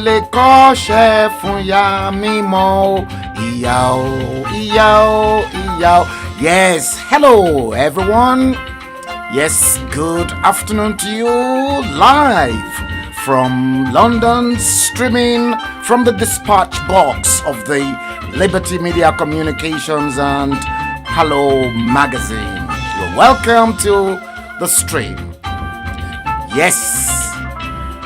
lè kọ́ṣẹ́ fún ya mímọ́ ìyá o, ìyá o, ìyá o. Yes, hello everyone. Yes, good afternoon to you, live from London, streaming from the dispatch box of the Liberty Media Communications and HALLO magazine. You're welcome to the stream. Yes,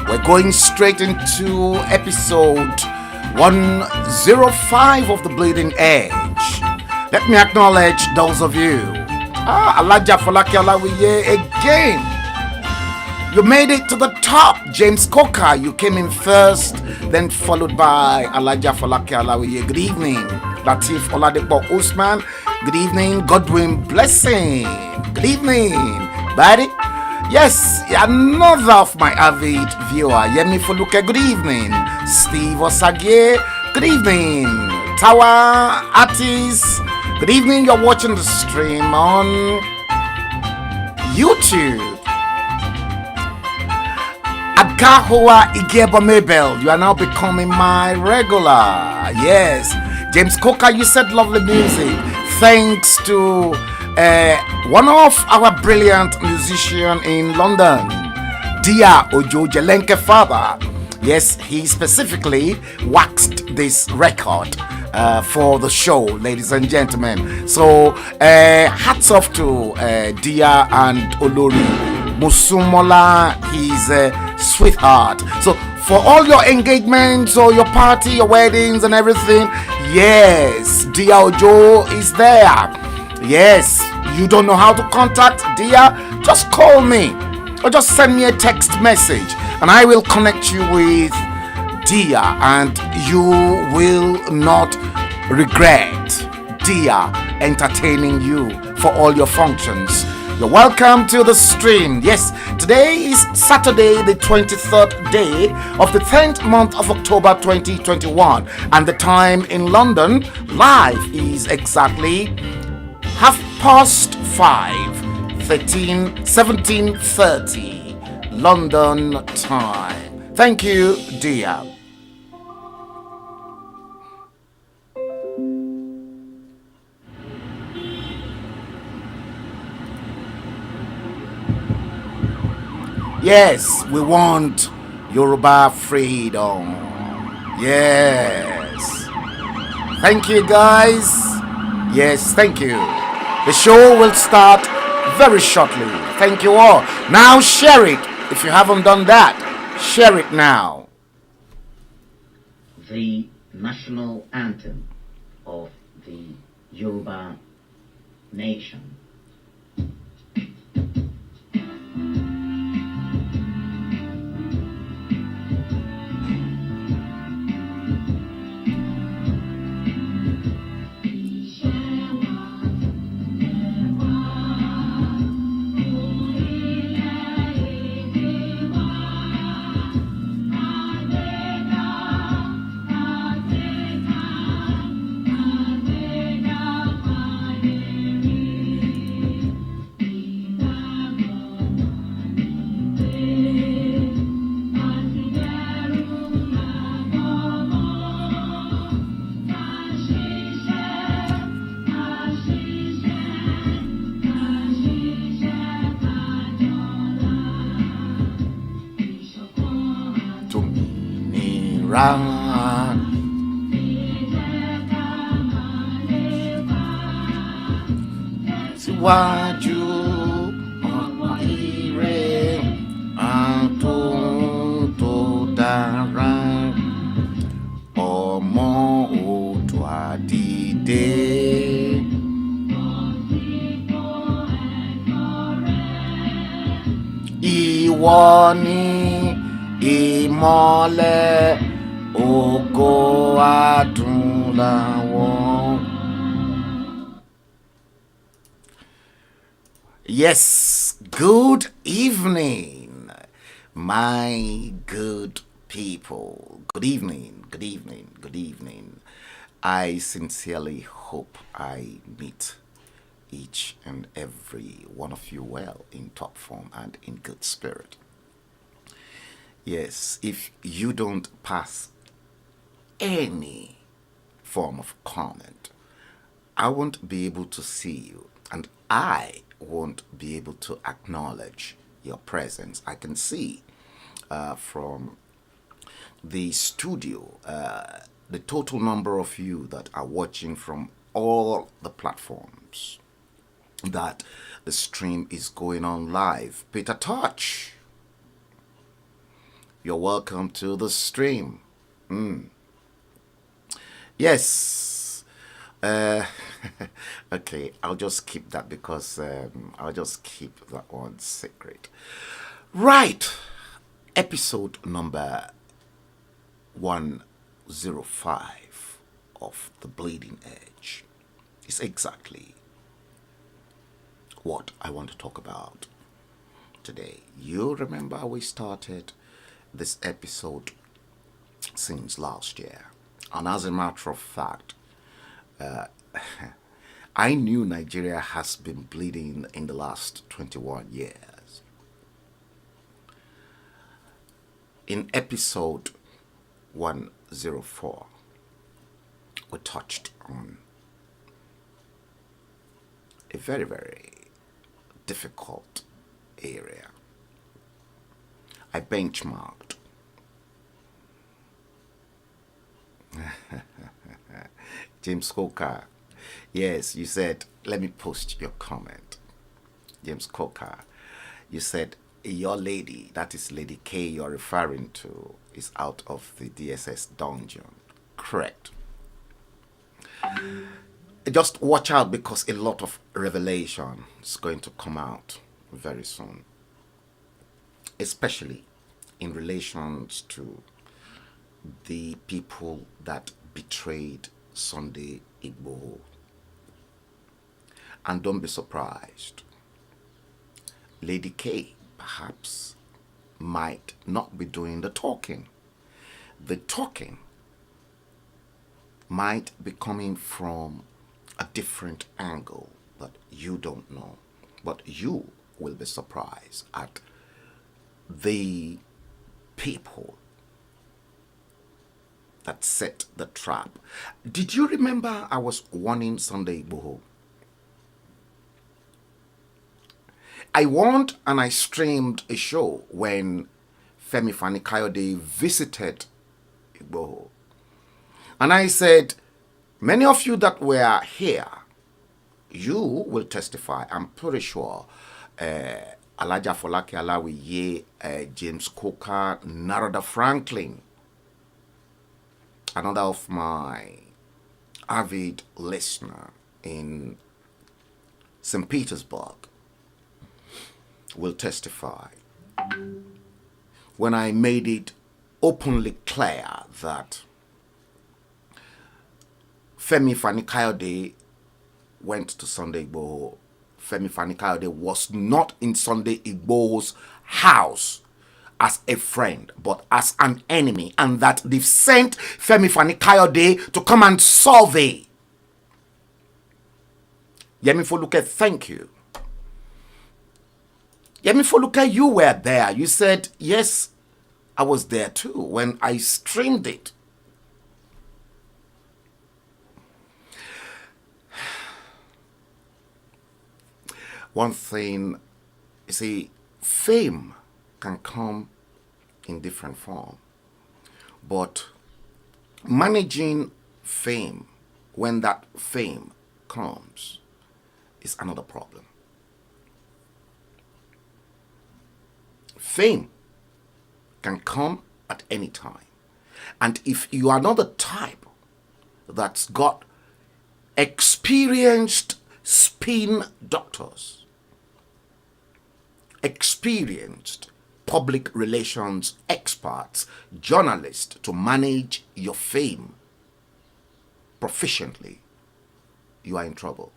we're going straight into episode 105 of The Bleeding Edge. Let me acknowledge those of you. Alaja Folake Alawiye again. You made it to the top. James Coker, you came in first, then followed by Alaja Folake Alawiye. Good evening. Latif Oladipo Usman. Good evening. Godwin Blessing. Good evening. Buddy. Yes, another of my avid viewer, Yemi Foluke. Good evening. Steve Osagie. Good evening. Tawa Artis. Good evening. You're watching the stream on YouTube. Agahoa Igeba Mabel, you are now becoming my regular. Yes. James Coker, you said lovely music. Thanks to one of our brilliant musicians in London, Dia Ojo Jelenke Father. Yes, he specifically waxed this record for the show, ladies and gentlemen. So, hats off to Dia and Olori Musumola, his sweetheart. So, for all your engagements or your party, your weddings and everything, yes, Dia Ojo is there. Yes, you don't know how to contact Dia? Just call me or just send me a text message and I will connect you with Dia and you will not regret Dia entertaining you for all your functions. You're welcome to the stream. Yes, today is Saturday, the 23rd day of the 10th month of October 2021 and the time in London live is exactly 17:30 London time. Thank you, dear. Yes, we want Yoruba freedom. Yes. Thank you, guys. Yes, thank you. The show will start very shortly. Thank you all. Now share it. If you haven't done that, share it now. The national anthem of the Yoruba nation. Síwájú ọ̀pọ̀ ire àtún tó dára ọmọ Oòduà dìde. Ìwọ ni ìmọ́lẹ̀ ògo adúláwọ̀. Yes, good evening, my good people. Good evening, good evening, good evening. I sincerely hope I meet each and every one of you well in top form and in good spirit. Yes, if you don't pass any form of comment, I won't be able to see you, and I won't be able to acknowledge your presence. I can see from the studio the total number of you that are watching from all the platforms that the stream is going on live. Peter Touch, you're welcome to the stream. Yes. Uh, okay, I'll just keep that because I'll just keep that one secret. Right. Episode number 105 of The Bleeding Edge is exactly what I want to talk about today. You remember we started this episode since last year. And as a matter of fact, I knew Nigeria has been bleeding in the last 21 years. In episode 104, we touched on a very, very difficult area. I benchmarked James Coker. Yes, you said, let me post your comment. James Coker, you said, your lady, that is Lady K you're referring to, is out of the DSS dungeon. Correct. Just watch out because a lot of revelation is going to come out very soon, especially in relations to the people that betrayed Sunday Igboho. And don't be surprised, Lady K perhaps might not be doing the talking. The talking might be coming from a different angle that you don't know, but you will be surprised at the people that set the trap. Did you remember I was warning Sunday Igboho? I warned and I streamed a show when Femi Fani-Kayode visited Igboho. And I said, many of you that were here, you will testify. I'm pretty sure Alaja Folake Alawiye, James Coker, Narada Franklin, another of my avid listener in St. Petersburg, will testify when I made it openly clear that Femi Fani-Kayode went to Sunday Igboho. Femi Fani-Kayode was not in Sunday Igboho's house as a friend, but as an enemy, and that they've sent Femi Fani-Kayode to come and survey. Yemi Foluke, thank you. Yemi Foluke, you were there. You said, yes, I was there too when I streamed it. One thing, you see, fame can come in different form, but managing fame when that fame comes is another problem. Fame can come at any time, and if you are not the type that's got experienced spin doctors, experienced public relations experts, journalists to manage your fame proficiently, you are in trouble.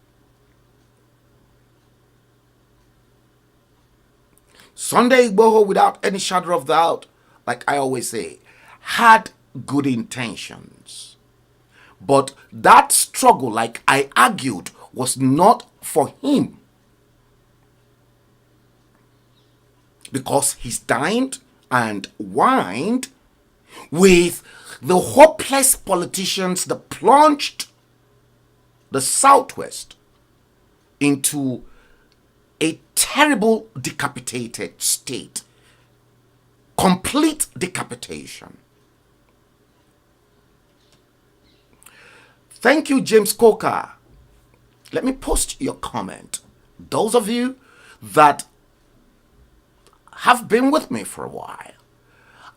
Sunday Igboho, without any shadow of doubt, like I always say, had good intentions. But that struggle, like I argued, was not for him. Because he's dined and whined with the hopeless politicians that plunged the Southwest into a terrible decapitated state. Complete decapitation. Thank you, James Coker. Let me post your comment. Those of you that have been with me for a while,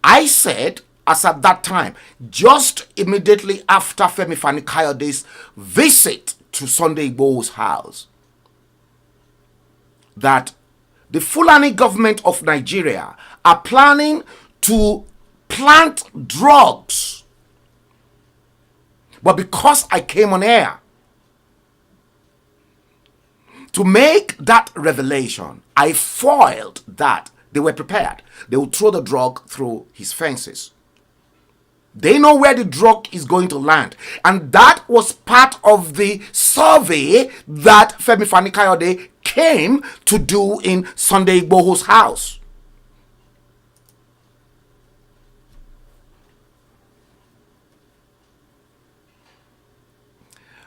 I said, as at that time, just immediately after Femi Fani-Kayode's visit to Sunday Igboho's house, that the Fulani government of Nigeria are planning to plant drugs. But because I came on air to make that revelation, I foiled that. They were prepared. They will throw the drug through his fences. They know where the drug is going to land. And that was part of the survey that Femi Fani-Kayode came to do in Sunday Igboho's house.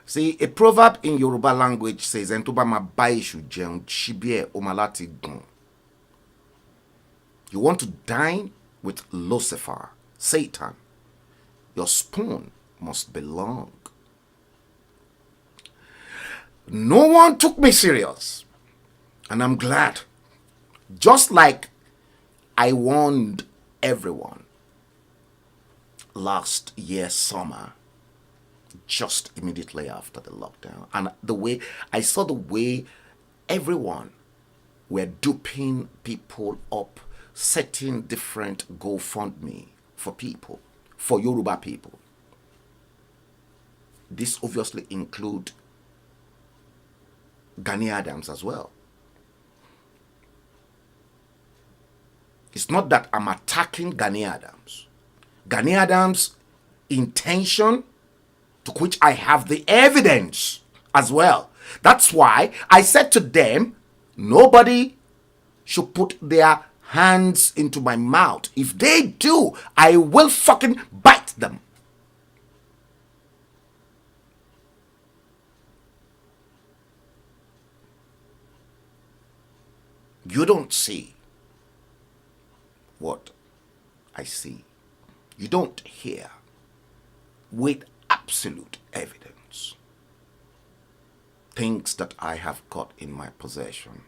See, a proverb in Yoruba language says, "Entoba ma baishu jeun chibie omalati gun." You want to dine with Lucifer, Satan, your spoon must be long. No one took me serious, and I'm glad. Just like I warned everyone last year summer, just immediately after the lockdown, and the way I saw the way everyone were duping people up, setting different GoFundMe for people, for Yoruba people. This obviously include Gani Adams as well. It's not that I'm attacking Gani Adams. Gani Adams' intention, to which I have the evidence as well. That's why I said to them, nobody should put their hands into my mouth. If they do, I will fucking bite them. You don't see what I see. You don't hear with absolute evidence things that I have got in my possession.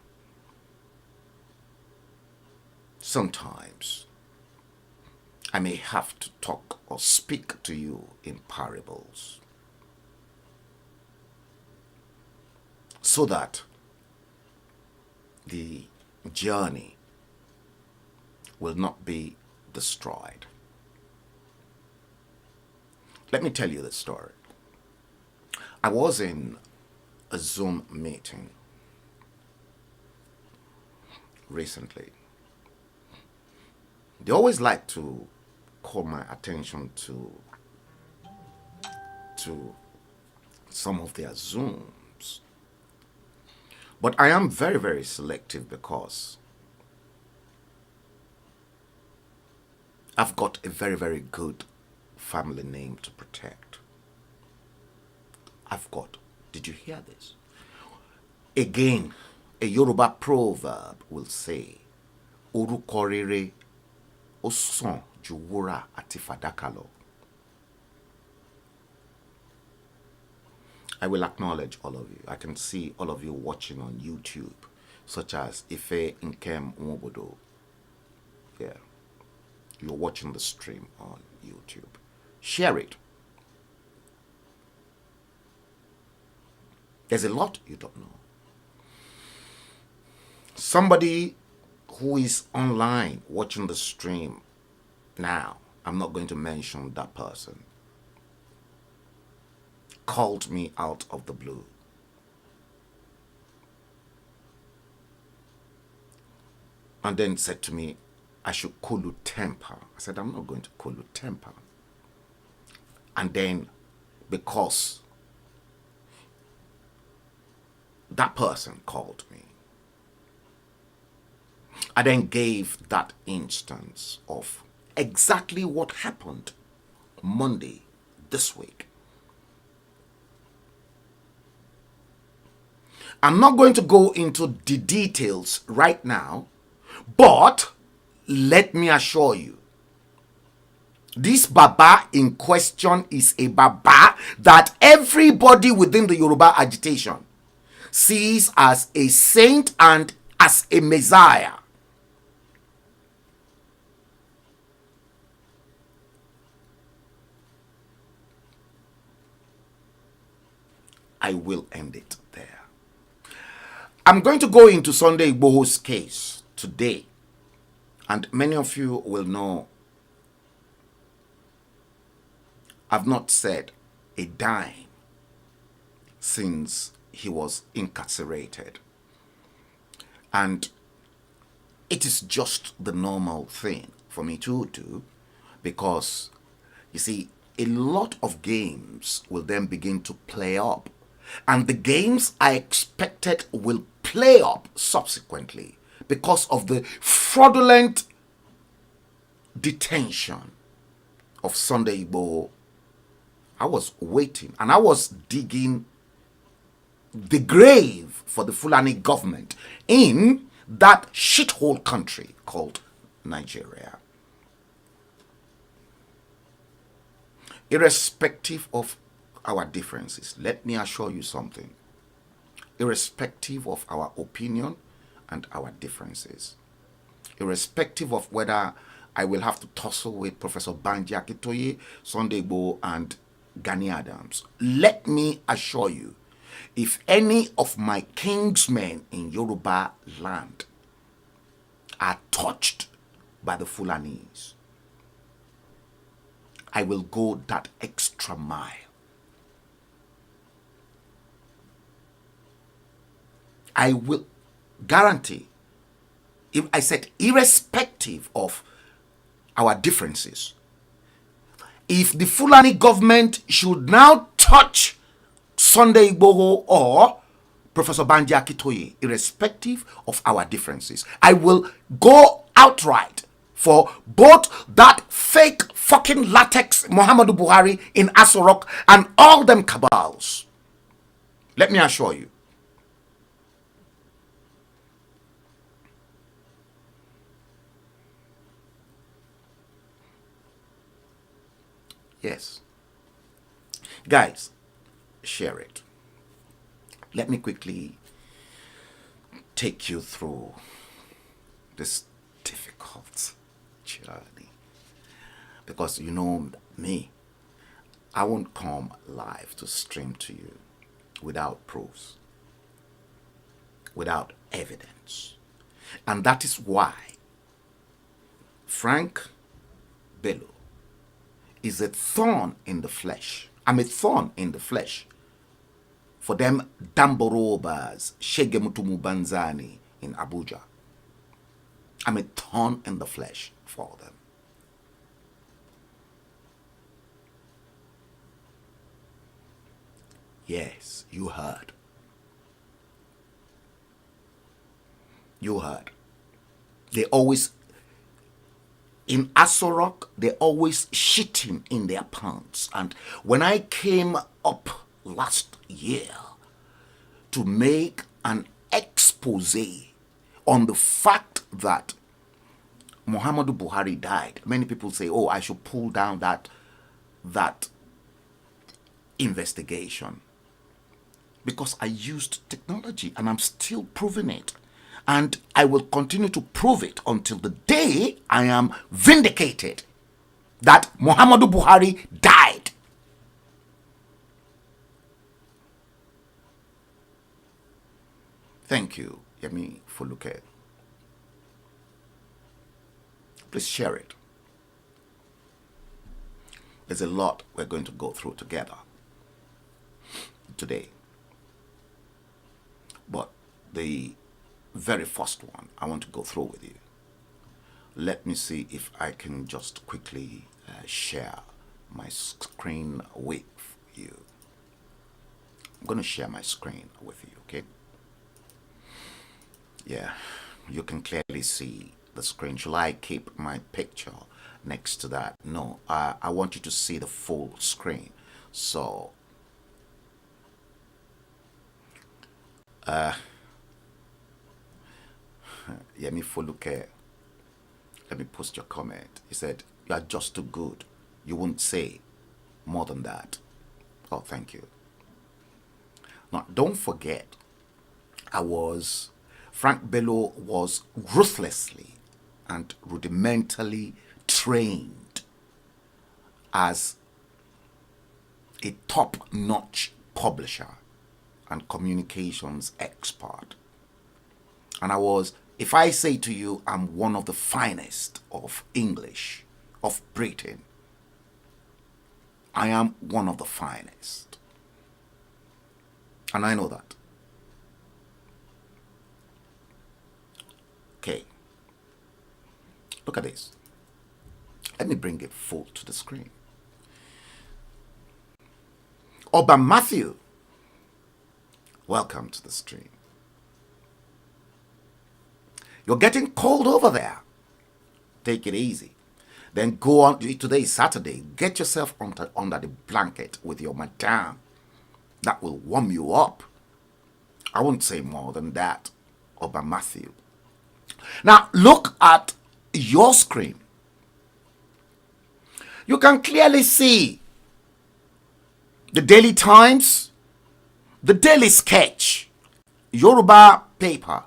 Sometimes I may have to talk or speak to you in parables so that the journey will not be destroyed. Let me tell you the story. I was in a Zoom meeting recently. They always like to call my attention to some of their Zooms. But I am very, very selective because I've got a very, very good family name to protect. Did you hear this? Again, a Yoruba proverb will say, "Orúkọ rere ó sàn ju wúrà àti fàdákà lọ." I will acknowledge all of you. I can see all of you watching on YouTube, such as Ife Nkem Nwobodo. Yeah, you're watching the stream on YouTube. Share it. There's a lot you don't know. Somebody who is online watching the stream now, I'm not going to mention that person, called me out of the blue. And then said to me, I should cool temper. I said, I'm not going to cool temper. And then, because that person called me, I then gave that instance of exactly what happened Monday this week. I'm not going to go into the details right now, but let me assure you, this Baba in question is a Baba that everybody within the Yoruba agitation sees as a saint and as a Messiah. I will end it there. I'm going to go into Sunday Igboho's case today, and many of you will know I've not said a dime since he was incarcerated. And it is just the normal thing for me to do, because, you see, a lot of games will then begin to play up. And the games I expected will play up subsequently because of the fraudulent detention of Sunday Igboho. I was waiting and I was digging the grave for the Fulani government in that shithole country called Nigeria. Irrespective of our differences, let me assure you something. Irrespective of our opinion and our differences, irrespective of whether I will have to tussle with Professor Banji Akintoye, Sunday Igboho, and Gani Adams, let me assure you, if any of my kingsmen in Yoruba land are touched by the Fulanis, I will go that extra mile. I will guarantee, if I said irrespective of our differences, if the Fulani government should now touch Sunday Igboho or Professor Banji Akintoye, irrespective of our differences, I will go outright for both that fake fucking latex Muhammadu Buhari in Asorok and all them cabals. Let me assure you. Yes. Guys, share it. Let me quickly take you through this difficult journey. Because you know me, I won't come live to stream to you without proofs, without evidence. And that is why Frank Bello is a thorn in the flesh. I'm a thorn in the flesh for them Damborobas, Shegemutumu Banzani in Abuja. I'm a thorn in the flesh for them. Yes, you heard. You heard. They always, in Asorok, they're always shitting in their pants. And when I came up last year to make an expose on the fact that Muhammadu Buhari died, many people say, oh, I should pull down that investigation. Because I used technology and I'm still proving it. And I will continue to prove it until the day I am vindicated that Muhammadu Buhari died. Thank you, Yemi Foluke. Please share it. There's a lot we're going to go through together today. But the very first one I want to go through with you. Let me see if I can just quickly share my screen with you. I'm going to share my screen with you, okay? Yeah, You can clearly see the screen. Shall I keep my picture next to that? No, I want you to see the full screen. So, Yemi Foluke, let me post your comment. He said, "You are just too good. You won't say more than that." Oh, thank you. Now, don't forget, Frank Bello was ruthlessly and rudimentarily trained as a top-notch publisher and communications expert. And if I say to you, I'm one of the finest of English of Britain, I am one of the finest. And I know that. Okay. Look at this. Let me bring it full to the screen. Oba Matthew, welcome to the stream. You're getting cold over there. Take it easy. Then go on. Today is Saturday. Get yourself under the blanket with your madame. That will warm you up. I won't say more than that, Oba Matthew. Now, look at your screen. You can clearly see the Daily Times, the Daily Sketch, Yoruba paper,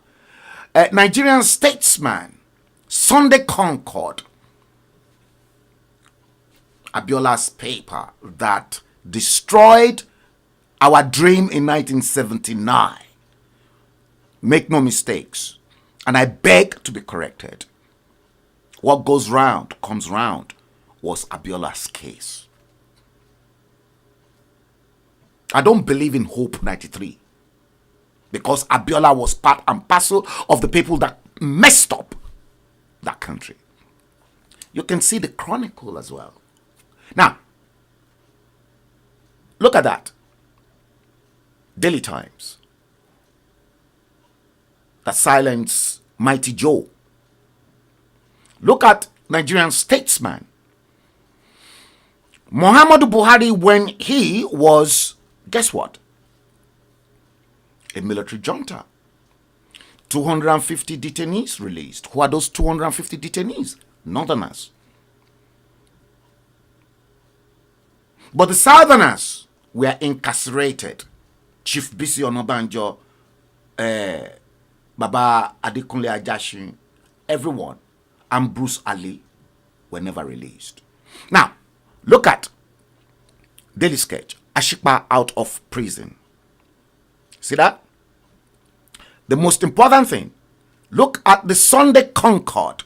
Nigerian Statesman, Sunday Concord, Abiola's paper that destroyed our dream in 1979. Make no mistakes. And I beg to be corrected. What goes round comes round was Abiola's case. I don't believe in Hope 93 because Abiola was part and parcel of the people that messed up that country. You can see the Chronicle as well. Now, look at that. Daily Times. That silenced Mighty Joe. Look at Nigerian Statesman. Muhammadu Buhari, when he was, guess what? A military junta. 250 detainees released. Who are those 250 detainees? Northerners. But the Southerners were incarcerated. Chief Bisi Onabanjo, Baba Adekunle Ajashin, everyone, and Bruce Ali were never released. Now, look at Daily Sketch, Ashikpa out of prison. See that? The most important thing, look at the Sunday Concord.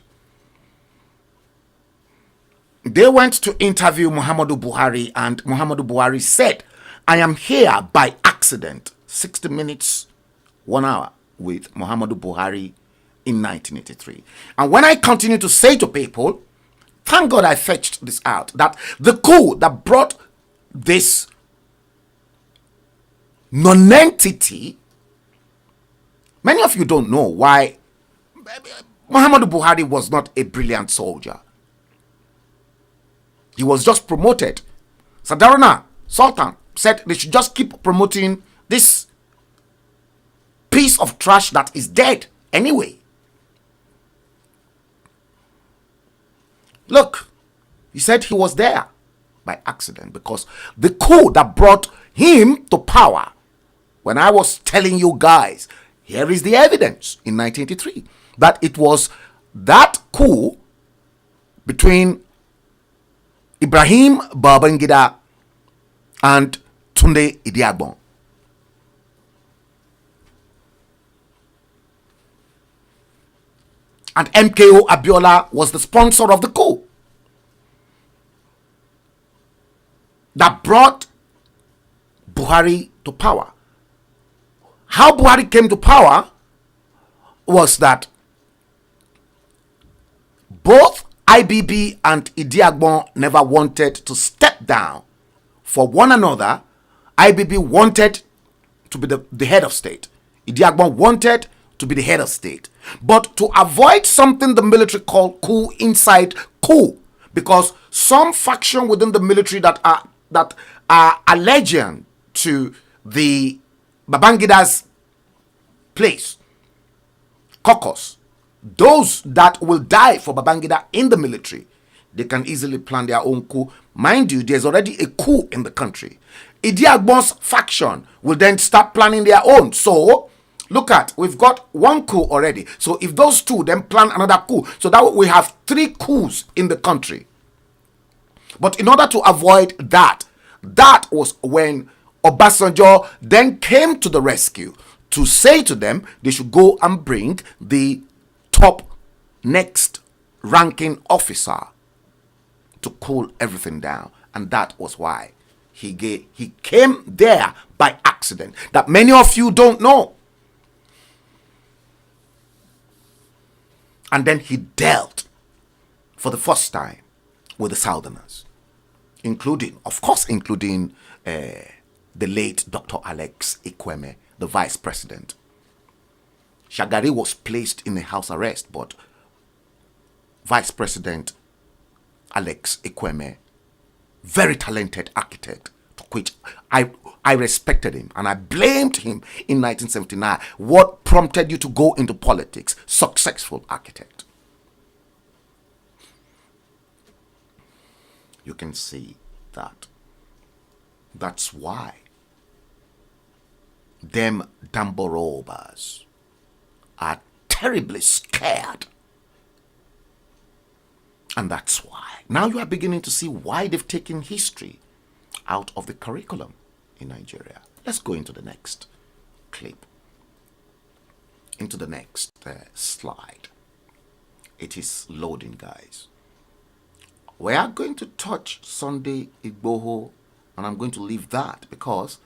They went to interview Muhammadu Buhari, and Muhammadu Buhari said, "I am here by accident." 60 minutes, 1 hour with Muhammadu Buhari in 1983. And when I continue to say to people, thank God I fetched this out, that the coup that brought this non-entity, many of you don't know why Muhammadu Buhari was not a brilliant soldier. He was just promoted. Sadaruna Sultan said they should just keep promoting this piece of trash that is dead anyway. Look, he said he was there by accident because the coup that brought him to power, when I was telling you guys, here is the evidence in 1983, that it was that coup between Ibrahim Babangida and Tunde Idiagbon. And MKO Abiola was the sponsor of the coup that brought Buhari to power. How Buhari came to power was that both IBB and Idiagbon never wanted to step down for one another. IBB wanted to be the head of state. Idiagbon wanted to be the head of state, but to avoid something the military call coup inside coup, because some faction within the military that are allegiant to the Babangida's place, caucus, those that will die for Babangida in the military, they can easily plan their own coup. Mind you, there's already a coup in the country. Idi Agbon's faction will then start planning their own. So, look at, we've got one coup already. So, if those two then plan another coup, so that we have 3 coups in the country. But in order to avoid that, that was when Obasanjo then came to the rescue to say to them they should go and bring the top next ranking officer to cool everything down. And that was why he came there by accident, that many of you don't know. And then he dealt for the first time with the Southerners, including the late Dr. Alex Ekweme, the vice president. Shagari was placed in a house arrest, but Vice President Alex Ekweme, very talented architect, to which I respected him and I blamed him in 1979. What prompted you to go into politics? Successful architect. You can see that. That's why them Damborobas are terribly scared. And that's why. Now you are beginning to see why they've taken history out of the curriculum in Nigeria. Let's go into the next clip. Into the next slide. It is loading, guys. We are going to touch Sunday Igboho, and I'm going to leave that because,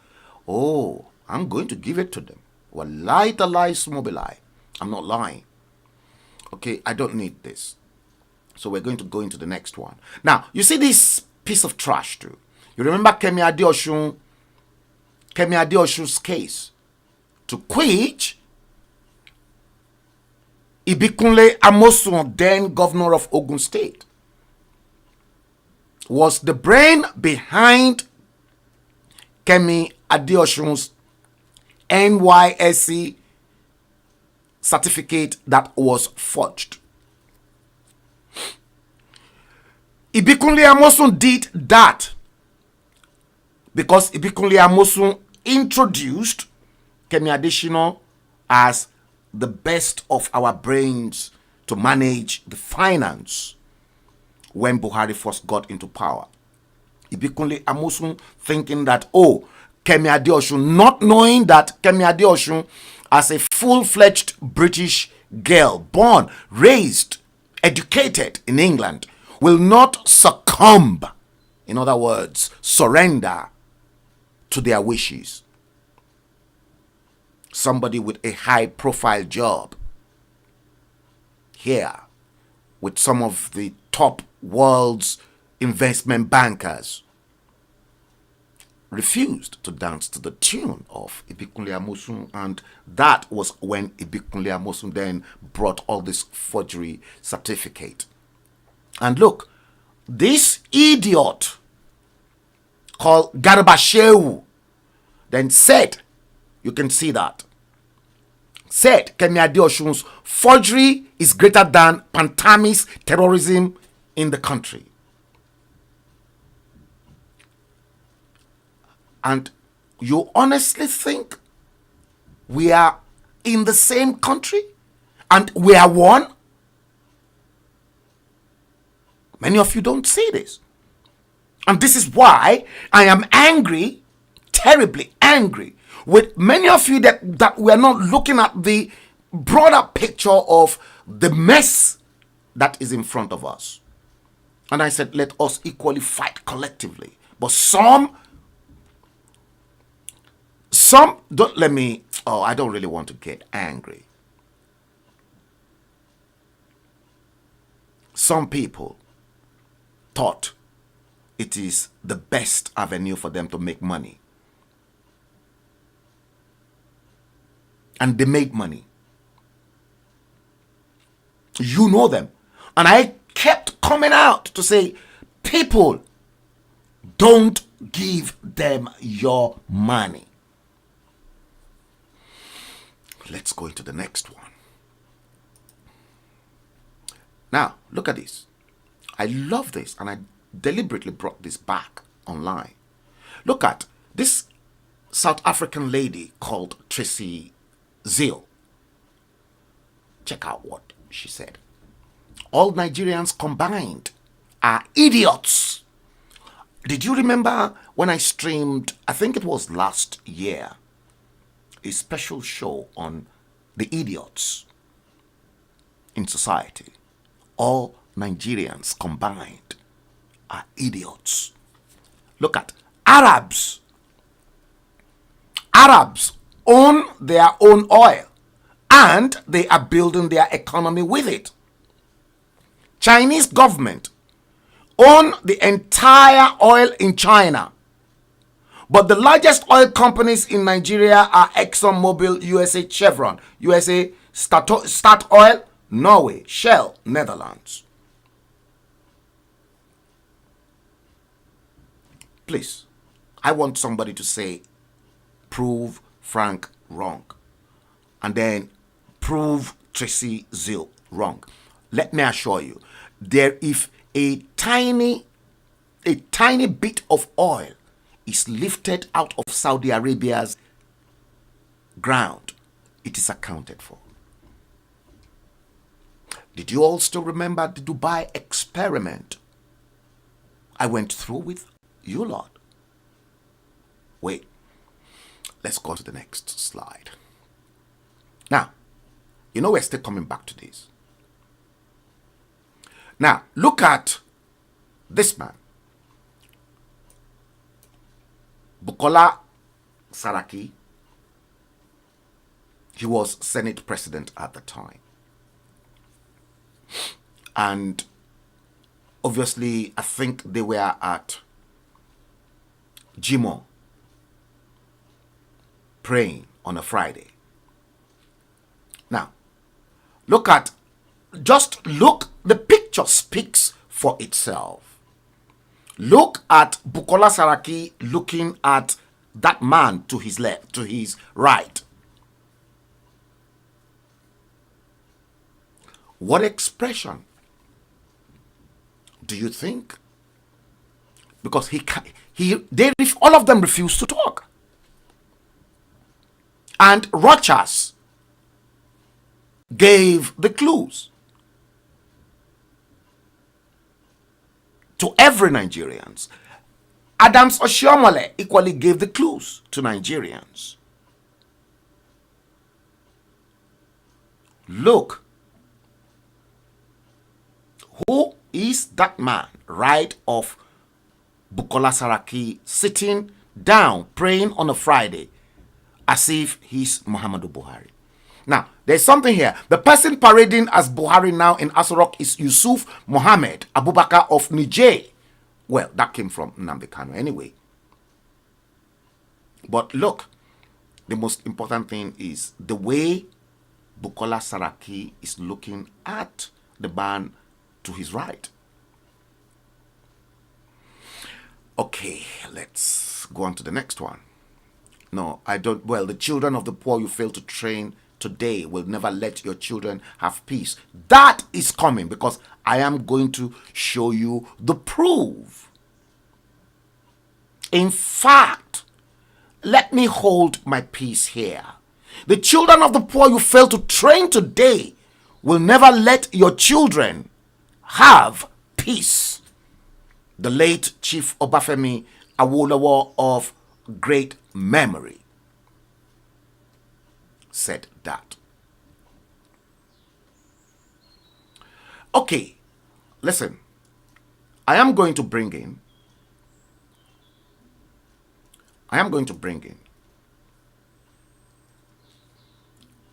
I'm going to give it to them. Wallahi talai smobilai. I'm not lying. Okay, I don't need this. So we're going to go into the next one. Now, you see this piece of trash too. You remember Kemi Adeosun's case, to which Ibikunle Amosun, then governor of Ogun State, was the brain behind Kemi Adeosun's NYSC certificate that was forged. Ibikunle Amosun did that because Ibikunle Amosun introduced Kemi Adesina as the best of our brains to manage the finance when Buhari first got into power. Ibikunle Amosun thinking that, Kemi Adeosun, not knowing that Kemi Adeosun, as a full-fledged British girl, born, raised, educated in England, will not succumb, in other words, surrender to their wishes. Somebody with a high-profile job here with some of the top world's investment bankers refused to dance to the tune of Ibikunle Amosun, and that was when Ibikunle Amosun then brought all this forgery certificate. And look, this idiot called Garba Shehu then said, you can see that, said Kemi Adeosun's forgery is greater than Pantami's terrorism in the country. And you honestly think we are in the same country and we are one? Many of you don't see this. And this is why I am angry, terribly angry, with many of you that we are not looking at the broader picture of the mess that is in front of us. And I said, let us equally fight collectively. But some don't let me, I don't really want to get angry. Some people thought it is the best avenue for them to make money. And they made money. You know them. And I kept coming out to say, people, don't give them your money. Let's go into the next one. Now, look at this. I love this, and I deliberately brought this back online. Look at this South African lady called Tracy Zeal. Check out what she said. All Nigerians combined are idiots. Did you remember when I streamed, I think it was last year, a special show on the idiots in society? All Nigerians combined are idiots. Look at Arabs. Arabs own their own oil and they are building their economy with it. Chinese government own the entire oil in China. But the largest oil companies in Nigeria are ExxonMobil, USA Chevron, USA Statoil, Norway, Shell, Netherlands. Please, I want somebody to say, prove Frank wrong. And then prove Tracy Zeal wrong. Let me assure you, if a tiny bit of oil is lifted out of Saudi Arabia's ground, it is accounted for. Did you all still remember the Dubai experiment I went through with you lot? Wait, let's go to the next slide. Now, you know we're still coming back to this. Now, look at this man, Bukola Saraki. He was Senate president at the time. And obviously, I think they were at Jimo praying on a Friday. Now, the picture speaks for itself. Look at Bukola Saraki looking at that man to his left, to his right. What expression do you think? Because all of them refuse to talk. And Rochas gave the clues to every Nigerians. Adams Oshiomhole equally gave the clues to Nigerians. Look, who is that man right of Bukola Saraki sitting down praying on a Friday as if he's Muhammadu Buhari? Now, there's something here. The person parading as Buhari now in Asorok is Yusuf Mohammed Abubakar of Niger. Well, that came from Nnamdi Kanu anyway. But look, the most important thing is the way Bukola Saraki is looking at the man to his right. Okay, let's go on to the next one. No, I don't. Well, the children of the poor you fail to train today will never let your children have peace. That is coming because I am going to show you the proof. In fact, let me hold my peace here. The children of the poor you fail to train today will never let your children have peace. The late Chief Obafemi Awolowo of great memory said that. Okay, listen. I am going to bring in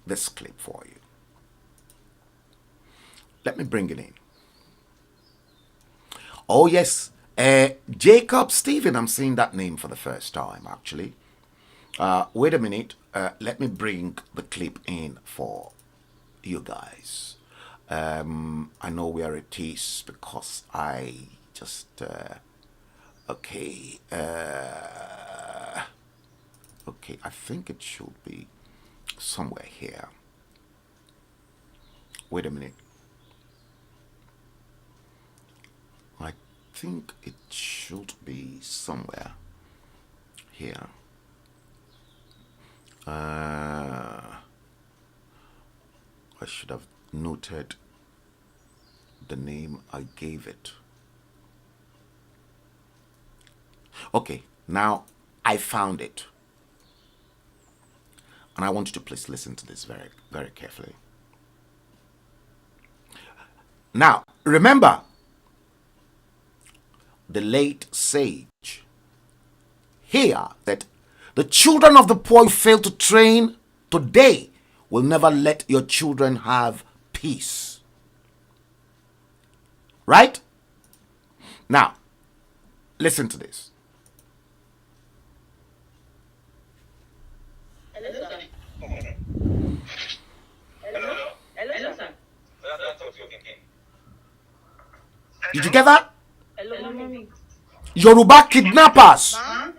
this clip for you. Let me bring it in. Oh yes, Jacob Stephen. I'm seeing that name for the first time actually. Wait a minute. Let me bring the clip in for you guys. I know where it is because I just okay. Okay, I think it should be somewhere here. Wait a minute. I think it should be somewhere here. I should have noted the name I gave it. Okay, now I found it. And I want you to please listen to this very, very carefully. Now, remember, the late sage here that the children of the poor you fail to train today will never let your children have peace. Right? Now, listen to this. Hello, sir. Hello, sir. Did you get that? Hello, mommy. Yoruba kidnappers. Huh?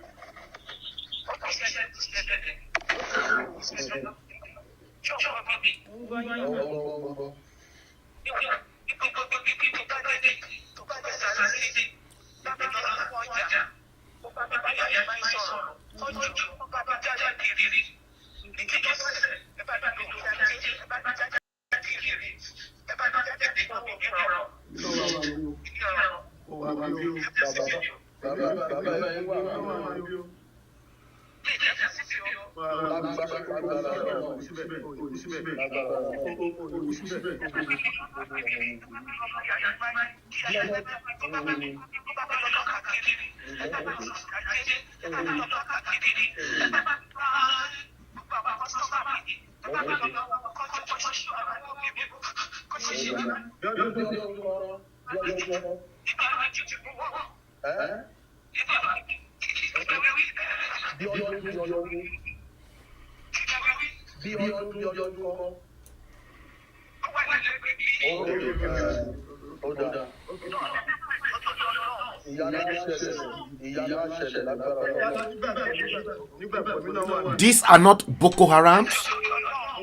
These are not Boko Harams.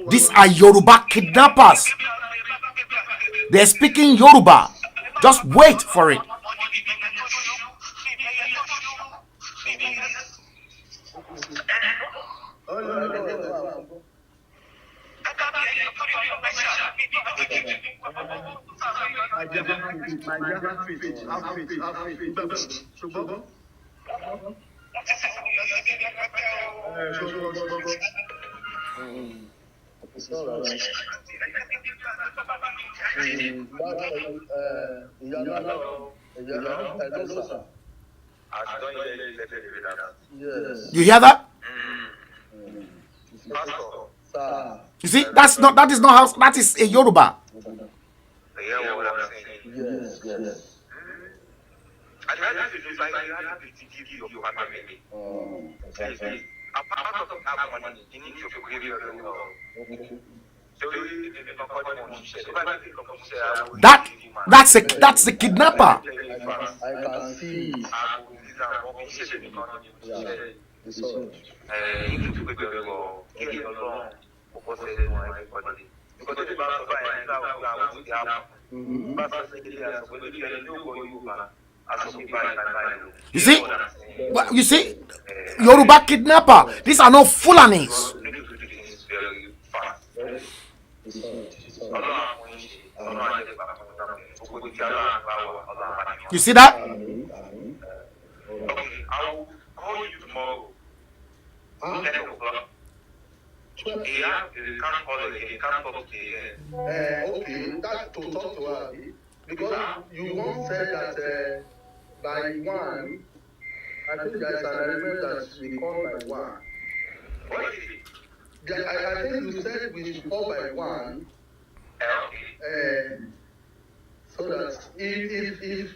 These are Yoruba kidnappers. They're speaking Yoruba. Just wait for it. You hear that? You see, that is not how, that is a Yoruba. That's a kidnapper. I can see. You see, Yoruba kidnapper. These are not Fulanis. You see that? I'll call you tomorrow. 10 o'clock. Yeah, you can't call again. You can't talk again. Okay, that's to talk to her. Because you once said that by 1, I think there's an arrangement that we call by 1. What is it? I think you said we should call by 1. Okay. So that if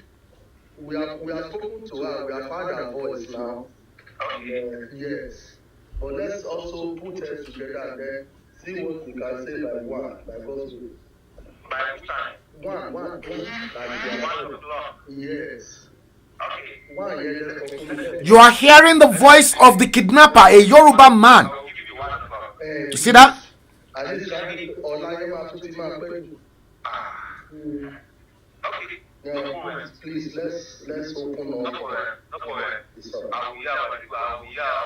we have spoken to her, we have found her voice now. Okay. Yes. But let's also put us together and then see what we can say by 1, by God's will. By which time? One. Like they are 1 o'clock. Yes. Okay. One, yes. You are hearing the voice of the kidnapper, a Yoruba man. I will give you 1 o'clock. You see that? I just Okay. No problem. please let's open No up. problem. No problem. It's all right. I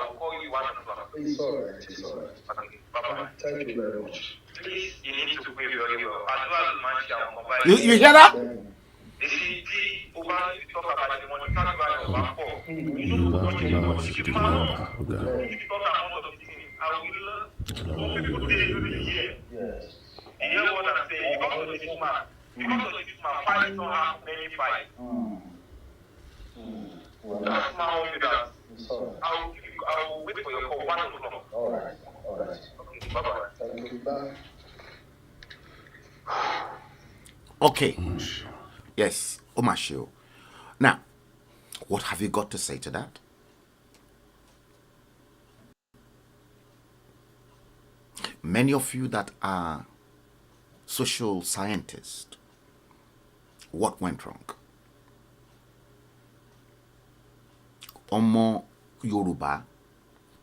will call you 1 o'clock. It's all right. Okay. Bye-bye. Thank you very much. Please, you need to pray very well. As well as man shall combine. You hear that? You see, over you talk about the money, can't buy your back for. You know what you want. If you talk about the thing, I will people here. Yes. You hear what I'm saying? Because of this man, fight don't have many fights. Well, That's my own that. it's all right. I will wait for your call 1 o'clock. All right. Okay, bye-bye. Thank you. Bye. Okay. Yes, Omashio. Now, what have you got to say to that? Many of you that are social scientists, what went wrong? Ọmọ Yorùbá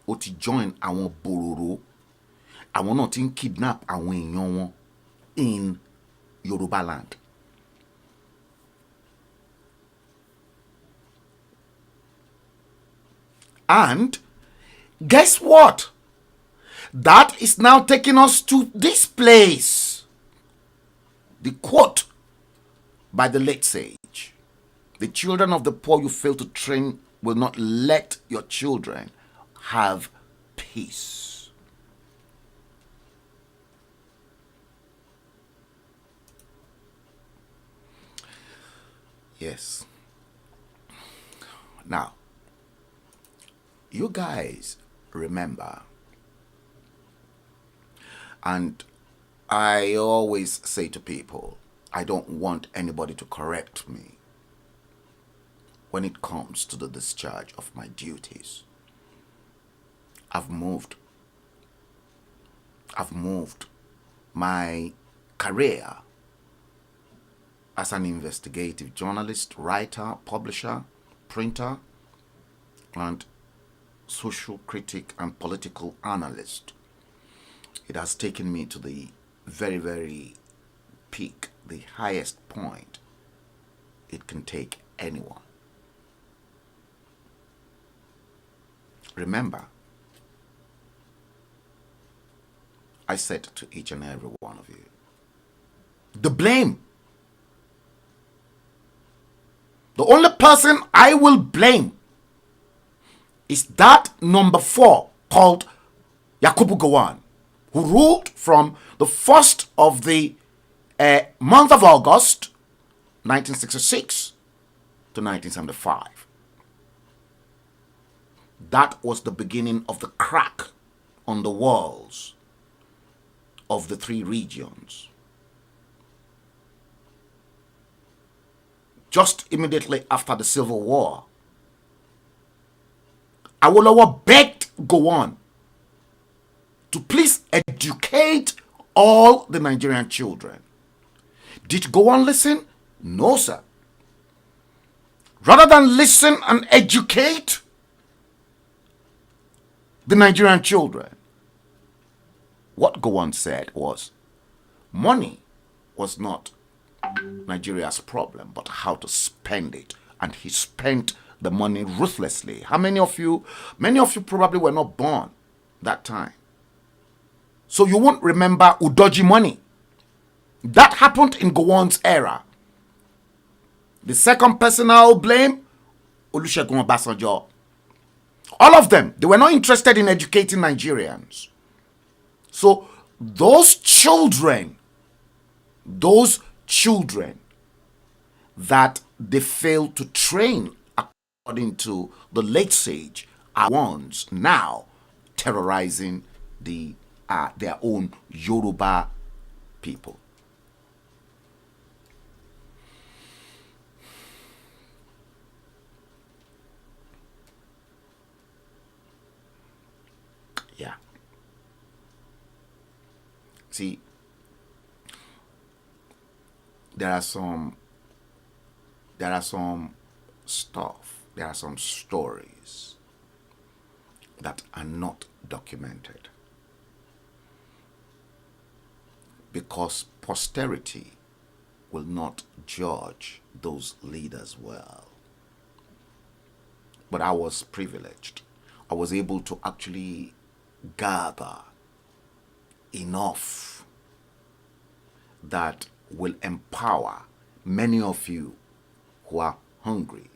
ó ti join àwọn bororo, àwọn náà ti ń kidnap àwọn èèyàn wọn in Yoruba land. And guess what? That is now taking us to this place. The quote by the late sage: the children of the poor you fail to train will not let your children have peace. Yes. Now, you guys remember, and I always say to people, I don't want anybody to correct me when it comes to the discharge of my duties. I've moved my career as an investigative journalist, writer, publisher, printer, and social critic and political analyst. It has taken me to the very, very peak, the highest point it can take anyone. Remember, I said to each and every one of you, the blame, the only person I will blame is that number 4 called Yakubu Gowon, who ruled from the 1st of the month of August 1966 to 1975. That was the beginning of the crack on the walls of the 3 regions. Just immediately after the Civil War, Awolowo begged Gowon to please educate all the Nigerian children. Did Gowon listen? No, sir. Rather than listen and educate the Nigerian children, what Gowon said was, money was not Nigeria's problem, but how to spend it. And he spent the money ruthlessly. How many of you probably were not born that time, so you won't remember Udoji money. That happened in Gowon's era. The second person I'll blame, Olusegun Obasanjo. All of them, they were not interested in educating Nigerians. So those children that they failed to train, according to the late sage, are ones now terrorizing their own Yoruba people. Yeah. there are some stuff, there are some stories that are not documented because posterity will not judge those leaders well. But I was privileged. I was able to actually gather enough that will empower many of you who are hungry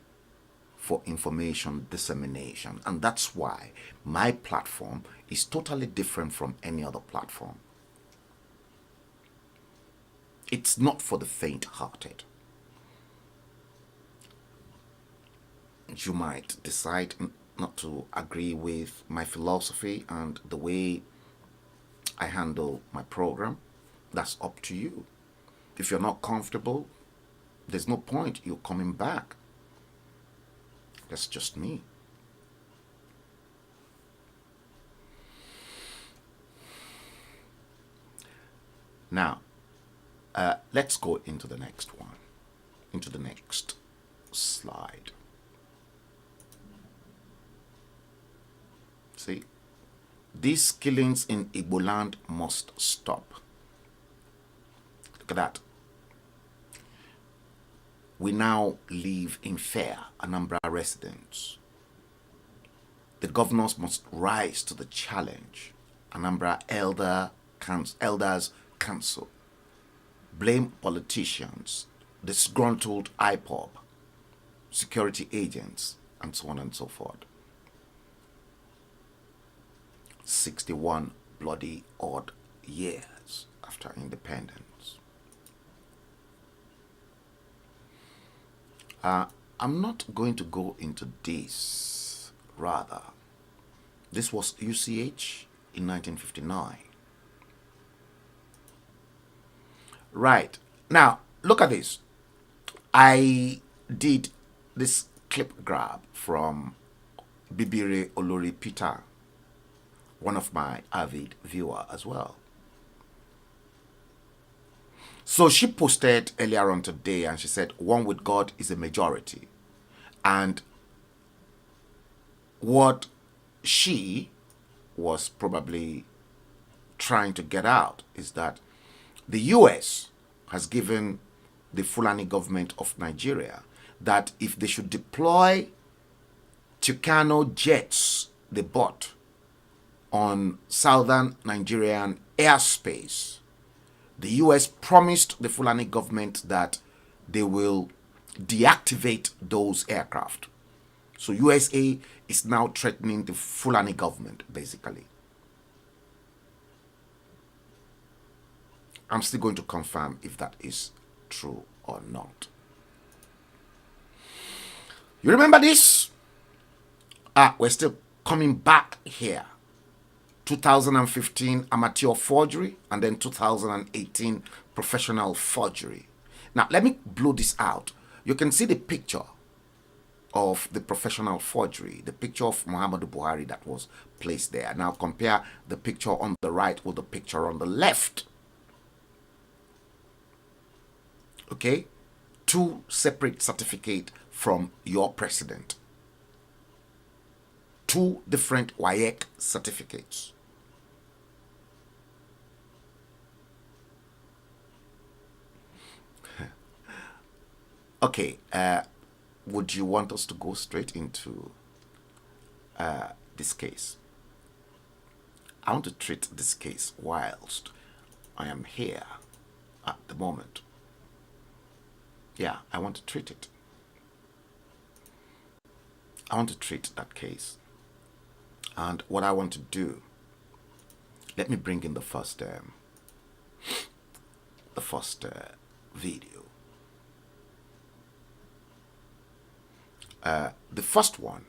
for information dissemination. And that's why my platform is totally different from any other platform. It's not for the faint-hearted. You might decide not to agree with my philosophy and the way I handle my program. That's up to you. If you're not comfortable, there's no point you coming back. That's just me. Now, let's go into the next one, into the next slide. See, these killings in Igbo land must stop. Look at that. We now live in fear, Anambra residents. The governors must rise to the challenge. Anambra Elders Council. Blame politicians, disgruntled IPOB, security agents, and so on and so forth. 61 bloody odd years after independence. I'm not going to go into this. Rather, this was UCH in 1959. Right. Now, look at this. I did this clip grab from Bibire Olori Peter, one of my avid viewer as well. So she posted earlier on today and she said, one with God is a majority. And what she was probably trying to get out is that the US has given the Fulani government of Nigeria that if they should deploy Tucano jets they bought on southern Nigerian airspace, the US promised the Fulani government that they will deactivate those aircraft. So USA is now threatening the Fulani government, basically. I'm still going to confirm if that is true or not. You remember this? We're still coming back here. 2015 amateur forgery and then 2018 professional forgery. Now, let me blow this out. You can see the picture of the professional forgery, the picture of Muhammadu Buhari that was placed there. Now, compare the picture on the right with the picture on the left. Okay? Two separate certificates from your president. Two different WAEC certificates. Okay, would you want us to go straight into this case? I want to treat this case whilst I am here at the moment. Yeah, I want to treat it. I want to treat that case. And what I want to do, let me bring in the first video. The first one,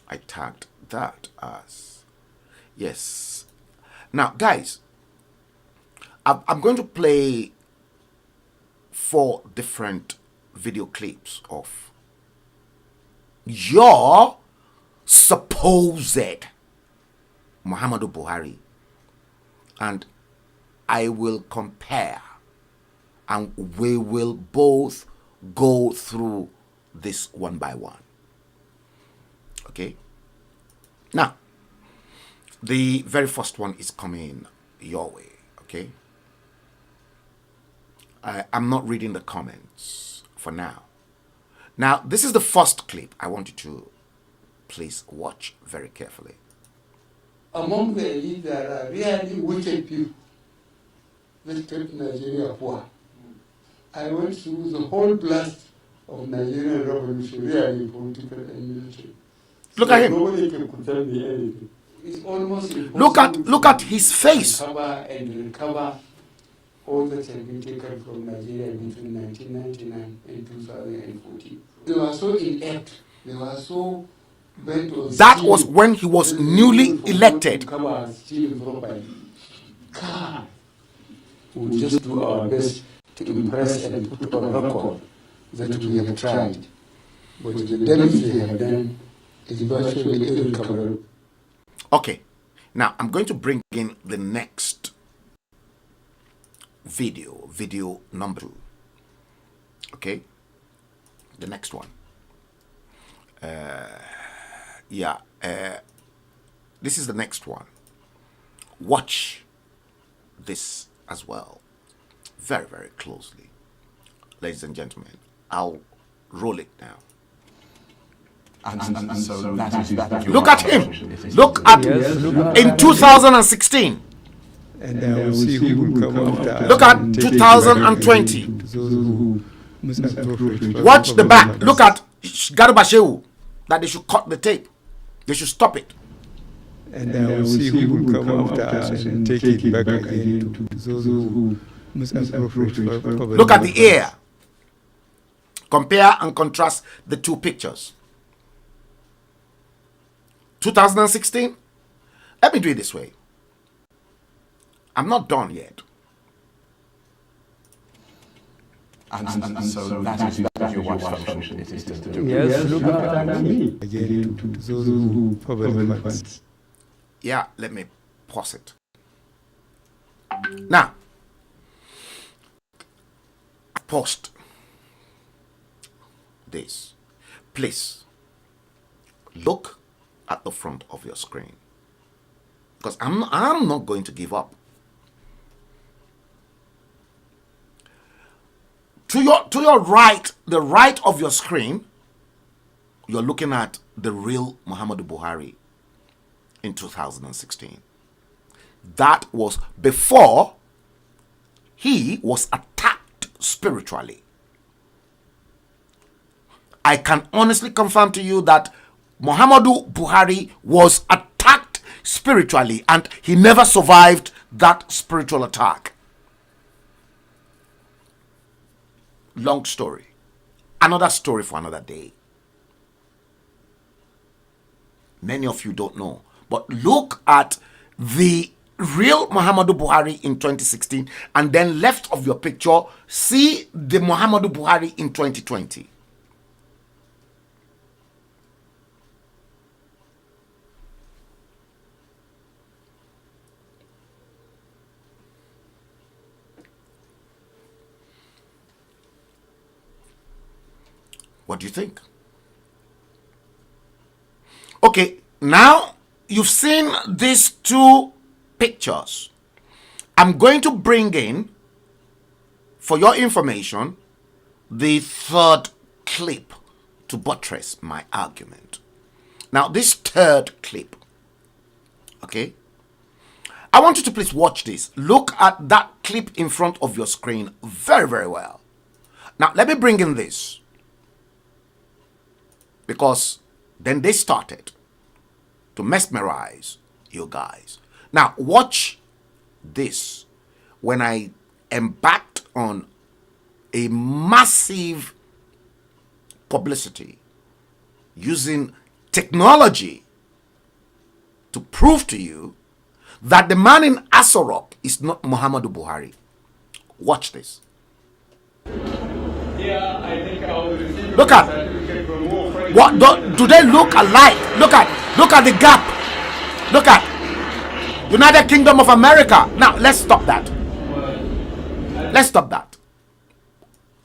I tagged that as, yes. Now, guys, I'm going to play 4 different video clips of your supposed Muhammadu Buhari, and I will compare and we will both go through this one by one. Okay? Now, the very first one is coming your way. Okay? I'm not reading the comments for now. Now, this is the first clip. I want you to please watch very carefully. Among the elite, there are really wicked people that kept Nigeria poor. I went through the whole blast of Nigerian revolution, really political and military. Look at him. Nobody could tell me anything. It's almost impossible. Look at his face. Recover all that have been taken from Nigeria between 1999 and 2014. They were so inept. They were so bent on that was when he was newly elected. We'll just do our best to impress and put on record that we have tried. But the damage they have done is virtually irrecoverable. Okay, now I'm going to bring in the next video number 2. Okay, the next one. This is the next one. Watch this as well, very, very closely. Ladies and gentlemen, I'll roll it now. Look at him. Look at in 2016. And I will see who will come after. Look at 2020. Watch the back. Look at Garba that they should cut the tape. They should stop it. And I will see who will come after us and take it back again to those who misappropriate. Look at the ear. Compare and contrast the two pictures. 2016. Let me do it this way. I'm not done yet. And so that is your watch function. It is to do. Yes, look at me. Again to those who public funds. Yeah, let me pause it. Now, post this. Please look at the front of your screen, because I'm not going to give up. To your right, the right of your screen, you're looking at the real Muhammadu Buhari in 2016. That was before he was attacked spiritually. I can honestly confirm to you that Muhammadu Buhari was attacked spiritually and he never survived that spiritual attack. Long story. Another story for another day. Many of you don't know. But look at the real Muhammadu Buhari in 2016 and then left of your picture, see the Muhammadu Buhari in 2020. What do you think? Okay, now you've seen these two pictures. I'm going to bring in, for your information, the third clip to buttress my argument. Now, this third clip, okay? I want you to please watch this. Look at that clip in front of your screen very, very well. Now, let me bring in this, because then they started to mesmerize you guys. Now, watch this. When I embarked on a massive publicity using technology to prove to you that the man in Asorok is not Muhammadu Buhari. Watch this. Yeah, I think I will receive. Look at. What do they look alike? Look at the gap. Look at United Kingdom of America. Now let's stop that. Let's stop that.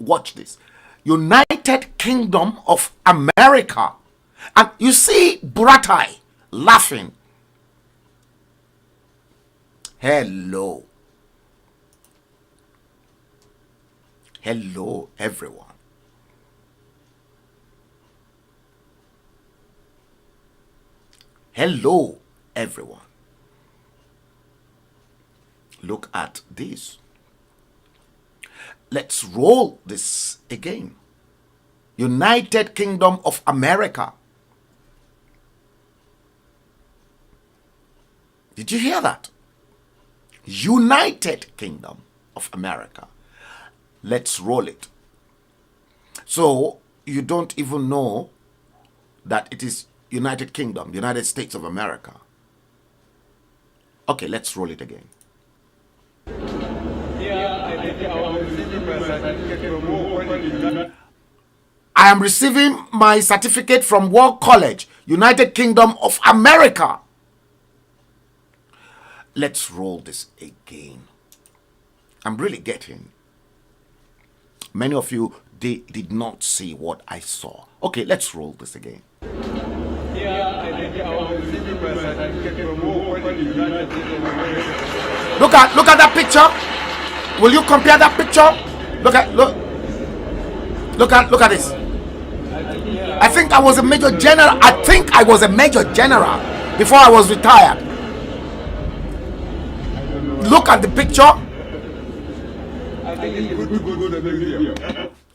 Watch this. United Kingdom of America. And you see Buratai laughing. Hello. Hello, everyone. Hello, everyone. Look at this. Let's roll this again. United Kingdom of America. Did you hear that? United Kingdom of America. Let's roll it. So you don't even know that it is United Kingdom, United States of America. Okay, let's roll it again. I am receiving my certificate from World College, United Kingdom of America. Let's roll this again. I'm really getting. Many of you, they did not see what I saw. Okay, let's roll this again. Look at that picture. Will you compare that picture? Look at this. I think I was a major general. I think I was a major general before I was retired. Look at the picture.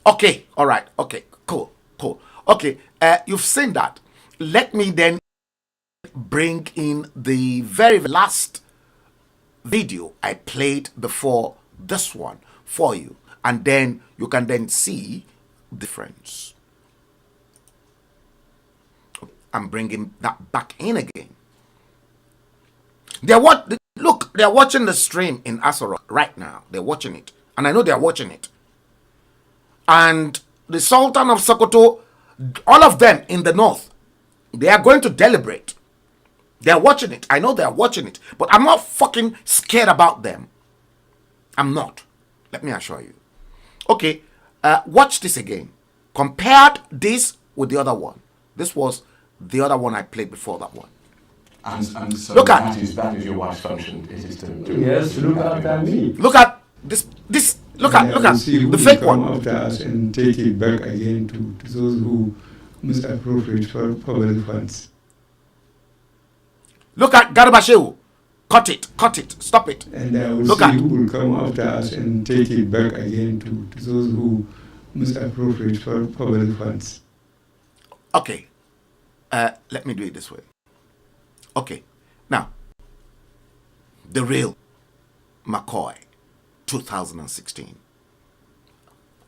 Okay, all right. Okay, cool. Okay, you've seen that. Let me then bring in the very last video I played before this one for you, and then you can then see the difference. I'm bringing that back in again. They're watching the stream in Asoro right now. They're watching it, and I know they're watching it. And the Sultan of Sokoto, all of them in the north, they are going to deliberate. They're watching it. I know they're watching it, but I'm not fucking scared about them. I'm not. Let me assure you. Okay, watch this again. Compared this with the other one. This was the other one I played before that one. And so look at that is your wife's function. It is to do. Yes, look at me. Look at this. Look at the fake one. After us and take it back again to those who misappropriate for public funds. Look at Garibashewu. Cut it. Stop it. And I will look see at who will come after us and take it back again to those who misappropriate for public funds. Okay. Let me do it this way. Okay. Now, the real McCoy, 2016.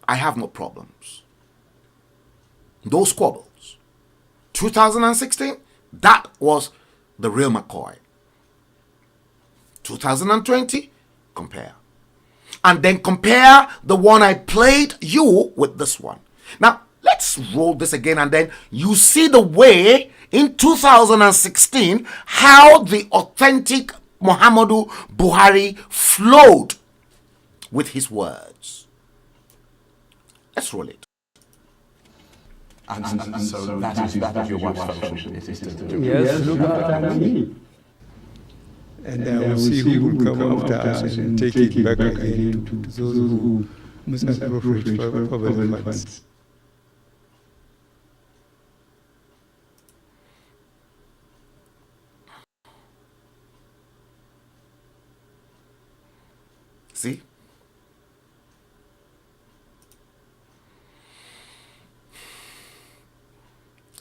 I have no problems. Those squabbles. 2016, that was the real McCoy. 2020, compare. And then compare the one I played you with this one. Now, let's roll this again, and then you see the way in 2016 how the authentic Muhammadu Buhari flowed with his words. Let's roll it. And so that is your wife's function. It is to do. Yes, look at me. And I will see who will come after us and take it back again to those who misappropriate for public funds. See?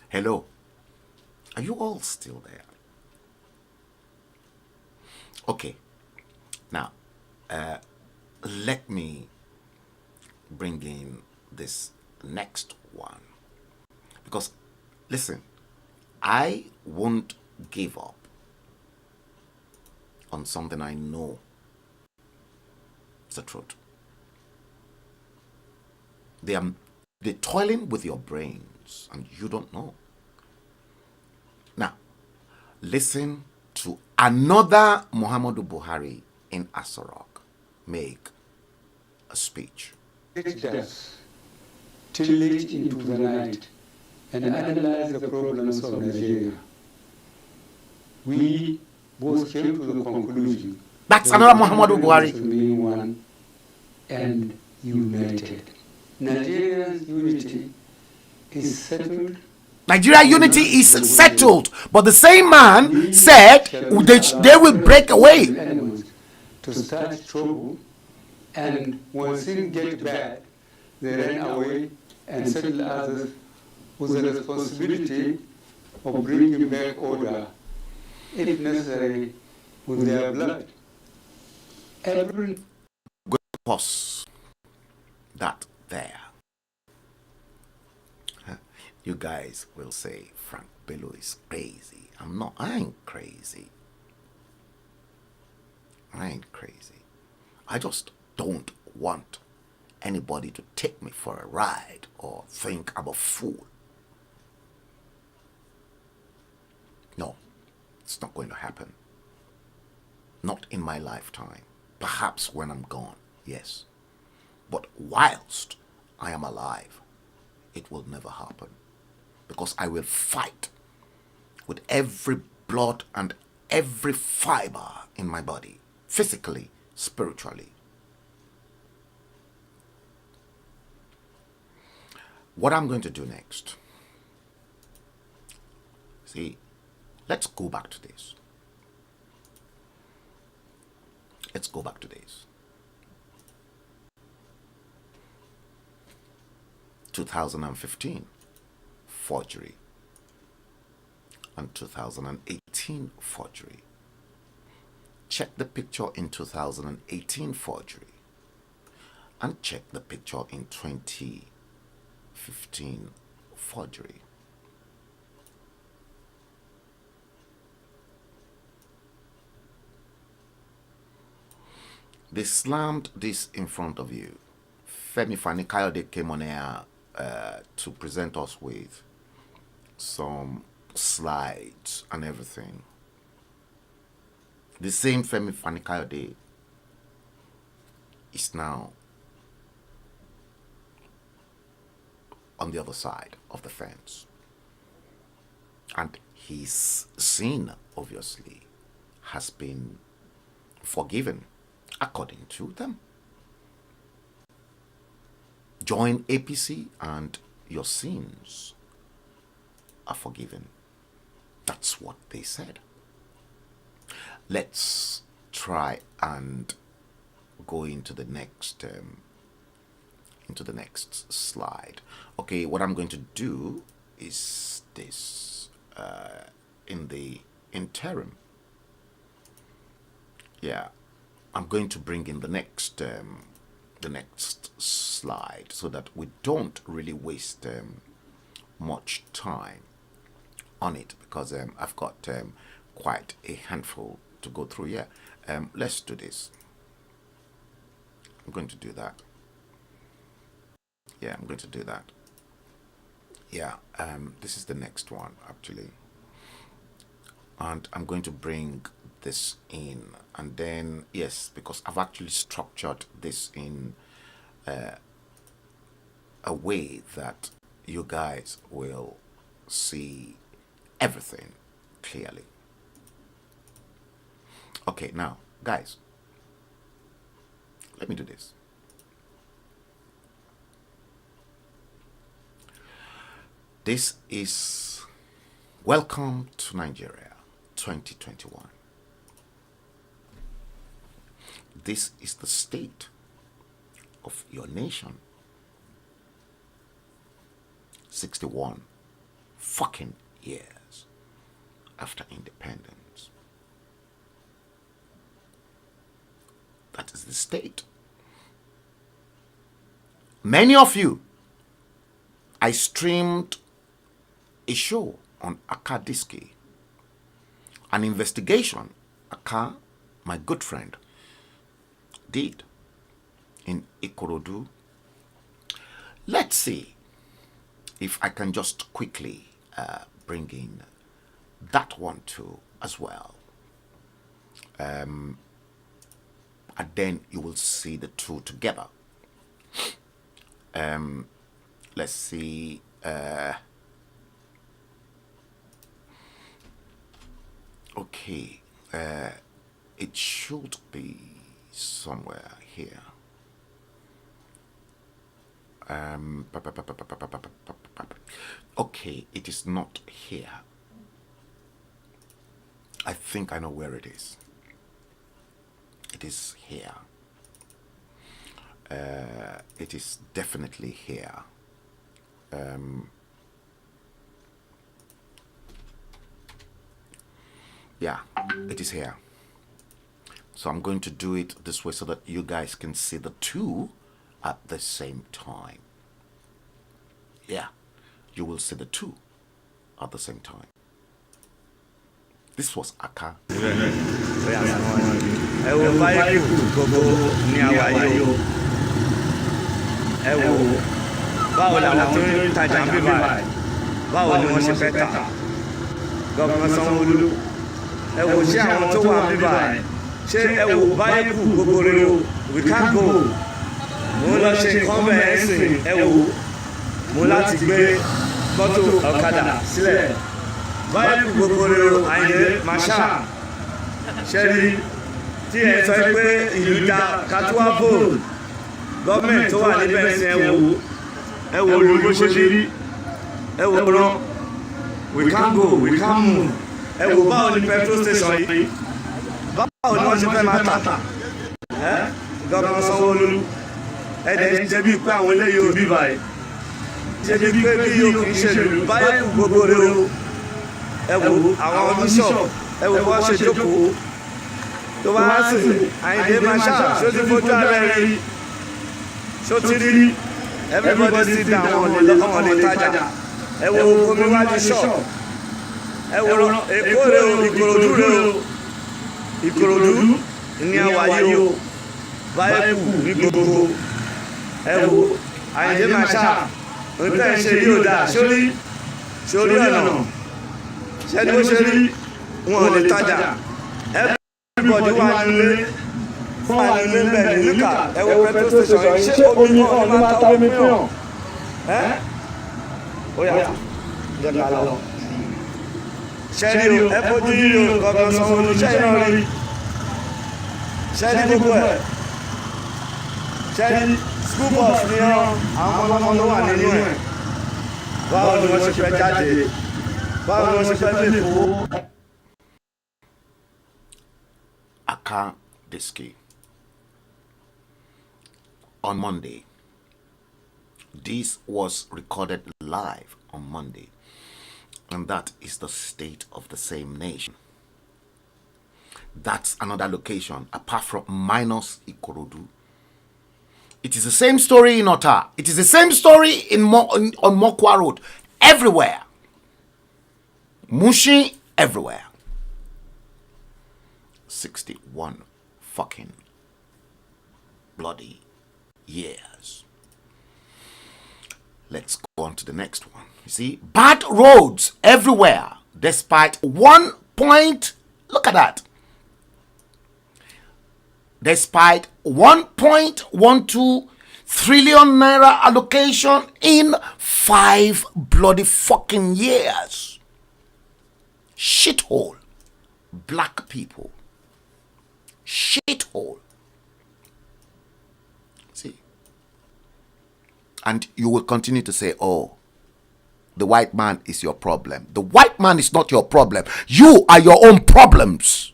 Hello. Are you all still there? Okay. Now, let me bring in this next one. Because, listen, I won't give up on something I know it's the truth. They're toiling with your brains and you don't know. Now, listen to another Muhammadu Buhari in Asorok make a speech. Yes, till late into the night and analyzed the problems of Nigeria. We both came to the conclusion That's that another Muhammadu Nigeria must Buhari. remain one and united. Nigeria's unity is settled. Nigeria unity is settled, but the same man said they will break away. To start trouble, and once things get bad, they run away and settle others with the responsibility of bringing back order, if necessary, with their blood. Every Pause that there. You guys will say Frank Bello is crazy. I'm not. I ain't crazy. I ain't crazy. I just don't want anybody to take me for a ride or think I'm a fool. No, it's not going to happen. Not in my lifetime. Perhaps when I'm gone, yes. But whilst I am alive, it will never happen. Because I will fight with every blood and every fiber in my body, physically, spiritually. What I'm going to do next, see, let's go back to this. Let's go back to this. 2015, forgery. And 2018, forgery. Check the picture in 2018, forgery. And check the picture in 2015, forgery. They slammed this in front of you. Femi Fani-Kayode came on air to present us with some slides and everything. The same Femi Fani-Kayode is now on the other side of the fence. And his sin, obviously, has been forgiven according to them. Join APC and your sins are forgiven. That's what they said. Let's try and go into the next slide. Okay, what I'm going to do is this in the interim. Yeah, I'm going to bring in the next slide so that we don't really waste much time on it, because I've got quite a handful to go through. Yeah, let's do this. I'm going to do that. Yeah, I'm going to do that. Yeah, this is the next one actually, and I'm going to bring this in, and then yes, because I've actually structured this in a way that you guys will see everything clearly. Okay, now guys, let me do this. This is Welcome to Nigeria 2021. This is the state of your nation. 61 fucking years after independence. That is the state. Many of you, I streamed a show on Akadiski, an investigation Aka, my good friend, did in Ikorodu. Let's see if I can just quickly bring in that one too as well. And then you will see the two together. let's see. Okay, it should be somewhere here. Okay, it is not here. I think I know where it is. It is here. It is definitely here. Yeah, it is here. So I'm going to do it this way so that you guys can see the two at the same time. Yeah, you will see the two at the same time. This was Aka. We can't go. Mo láti gbé mọ́tò ọ̀kadà sílẹ̀ báyìí gbogbo àyè màṣá ṣẹ́rí tí ẹ sọ pé ìlú da katuwa vote gọ́ọ̀mẹ̀ntì tó wà níbẹ̀ ṣe ẹ wò ló bó ṣe rí ẹ wò rán we can't go we can't move ẹ wò báwo ni petrol station yìí báwo ni wọ́n ṣe fẹ́ máa tà gọ́ọ̀mẹ̀ntì Sanwó-Olú ẹ̀dẹ̀ ń jẹ́ bí pé àwọn eléyìí ò bí báyìí ṣe bí pé bí yóò kì í ṣe lù báyìí gbogbo rẹ o ẹ wò àwọn bíṣọ̀pù ẹ wò wọ́n ṣe jókòó tó bá sì Àyìndé Máṣá ṣó ti fojú ara rí ṣó ti rí everybody sit down on the tajà ẹ wò omi wájú ṣọ́ọ̀ ẹ wò Èkó rẹ o Ìkòròdú rẹ o Ìkòròdú ní àwáyé o báyìí kù ní gbogbo ẹ wò Àyìndé Máṣá òtẹ́ ṣe rí òdà sórí ọ̀nà ṣẹ́ni ó ṣe rí wọn ò lè tajà everybody wà nílé fún ànílé bẹ̀rẹ̀ níkà ẹwọ petrol station ṣé omi náà ní máa ta omi náà ó yà jẹ́ka lọ ṣẹ́ni ẹ fojú yìí o gọ́gọ́ Sanwó-Olú ṣẹ́ni náà rí ṣẹ́ni gbogbo ẹ̀ ṣẹ́ni school bus ni àwọn ọmọ ló wà nínú ẹ̀ báwo ni wọ́n ṣe fẹ́ jáde báwo ni wọ́n ṣe fẹ́ lè fowó. Aka Diski on Monday. This was recorded live on Monday, and that is the state of the same nation. That's another location apart from minus Ikorodu. It is the same story in Ota. It is the same story on Mokwa Road. Everywhere. Mushi, everywhere. 61 fucking bloody years. Let's go on to the next one. You see, bad roads everywhere. Despite 1 point, look at that. Despite 1.12 trillion naira allocation in 5 bloody fucking years. Shithole. Black people. Shithole. See? And you will continue to say, oh, the white man is your problem. The white man is not your problem. You are your own problems.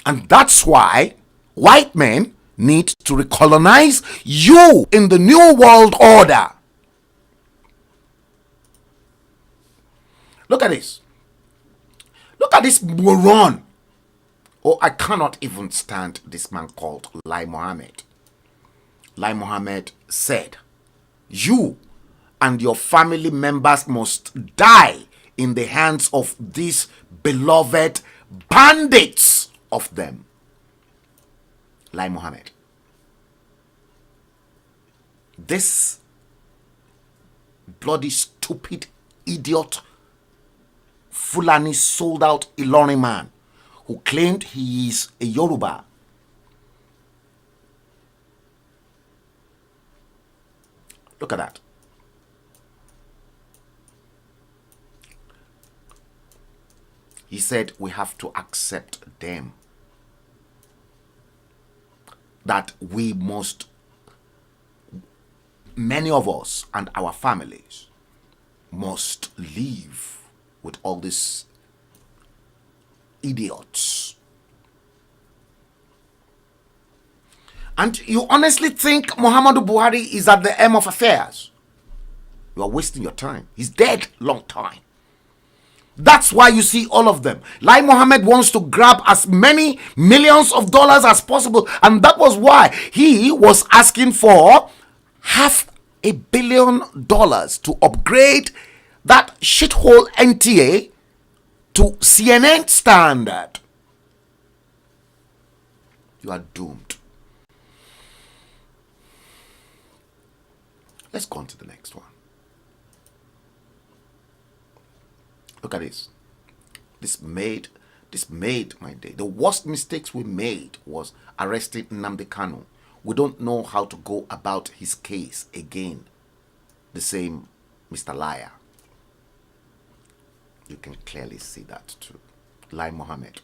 And that's why white men need to recolonize you in the new world order. Look at this. Look at this moron. Oh, I cannot even stand this man called Lai Mohammed. Lai Mohammed said, you and your family members must die in the hands of these beloved bandits of them. Lai Mohammed. This bloody stupid idiot Fulani sold out Ilorin man who claimed he is a Yoruba. Look at that. He said we have to accept them. That we must, many of us and our families must live with all these idiots. And you honestly think Muhammadu Buhari is at the end of affairs? You are wasting your time. He's dead long time. That's why you see all of them. Lai Mohammed wants to grab as many millions of dollars as possible. And that was why he was asking for $500 million to upgrade that shithole NTA to CNN standard. You are doomed. Let's go on to the next one. Look at this. This made my day. The worst mistakes we made was arresting Nnamdi Kanu. We don't know how to go about his case again. The same Mr. Liar. You can clearly see that too. Lai Mohammed.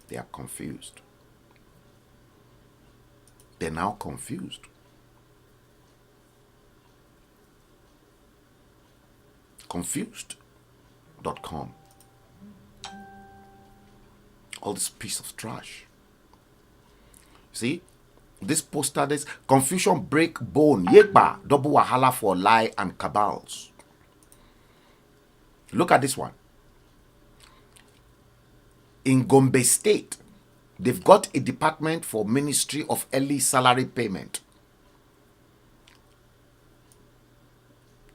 They are confused. They're now confused. Confused.com. All this piece of trash. See, this poster, this confusion break bone, yekba, double wahala for lie and cabals. Look at this one. In Gombe State, they've got a department for Ministry of Early Salary Payment.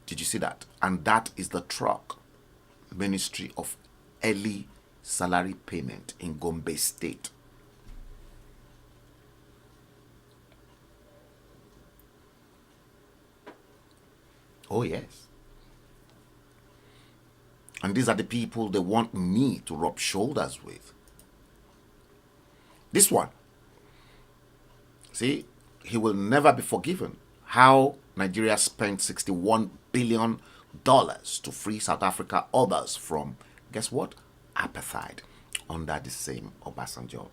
Did you see that? And that is the truck. Ministry of Early Salary Payment in Gombe State. Oh, yes. And these are the people they want me to rub shoulders with. This one. See, he will never be forgiven. How Nigeria spent $61 billion to free South Africa, others from, guess what? Apartheid under the same Obasanjo.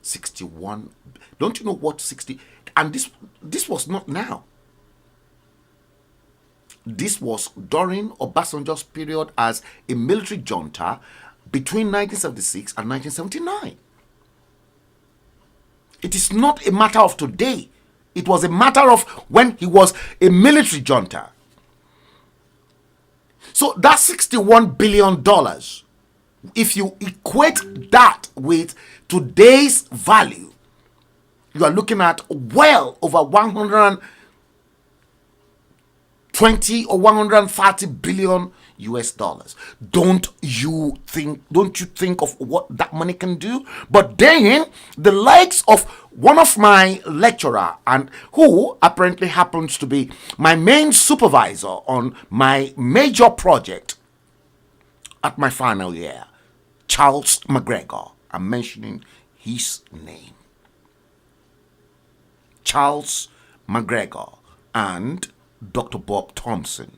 61. Don't you know what 60? And this was not now. This was during Obasanjo's period as a military junta between 1976 and 1979. It is not a matter of today. It was a matter of when he was a military junta. So that $61 billion, if you equate that with today's value, you are looking at well over 120 or 130 billion US dollars. Don't you think of what that money can do? But then the likes of one of my lecturer, and who apparently happens to be my main supervisor on my major project at my final year, Charles McGregor. I'm mentioning his name. Charles McGregor and Dr. Bob Thompson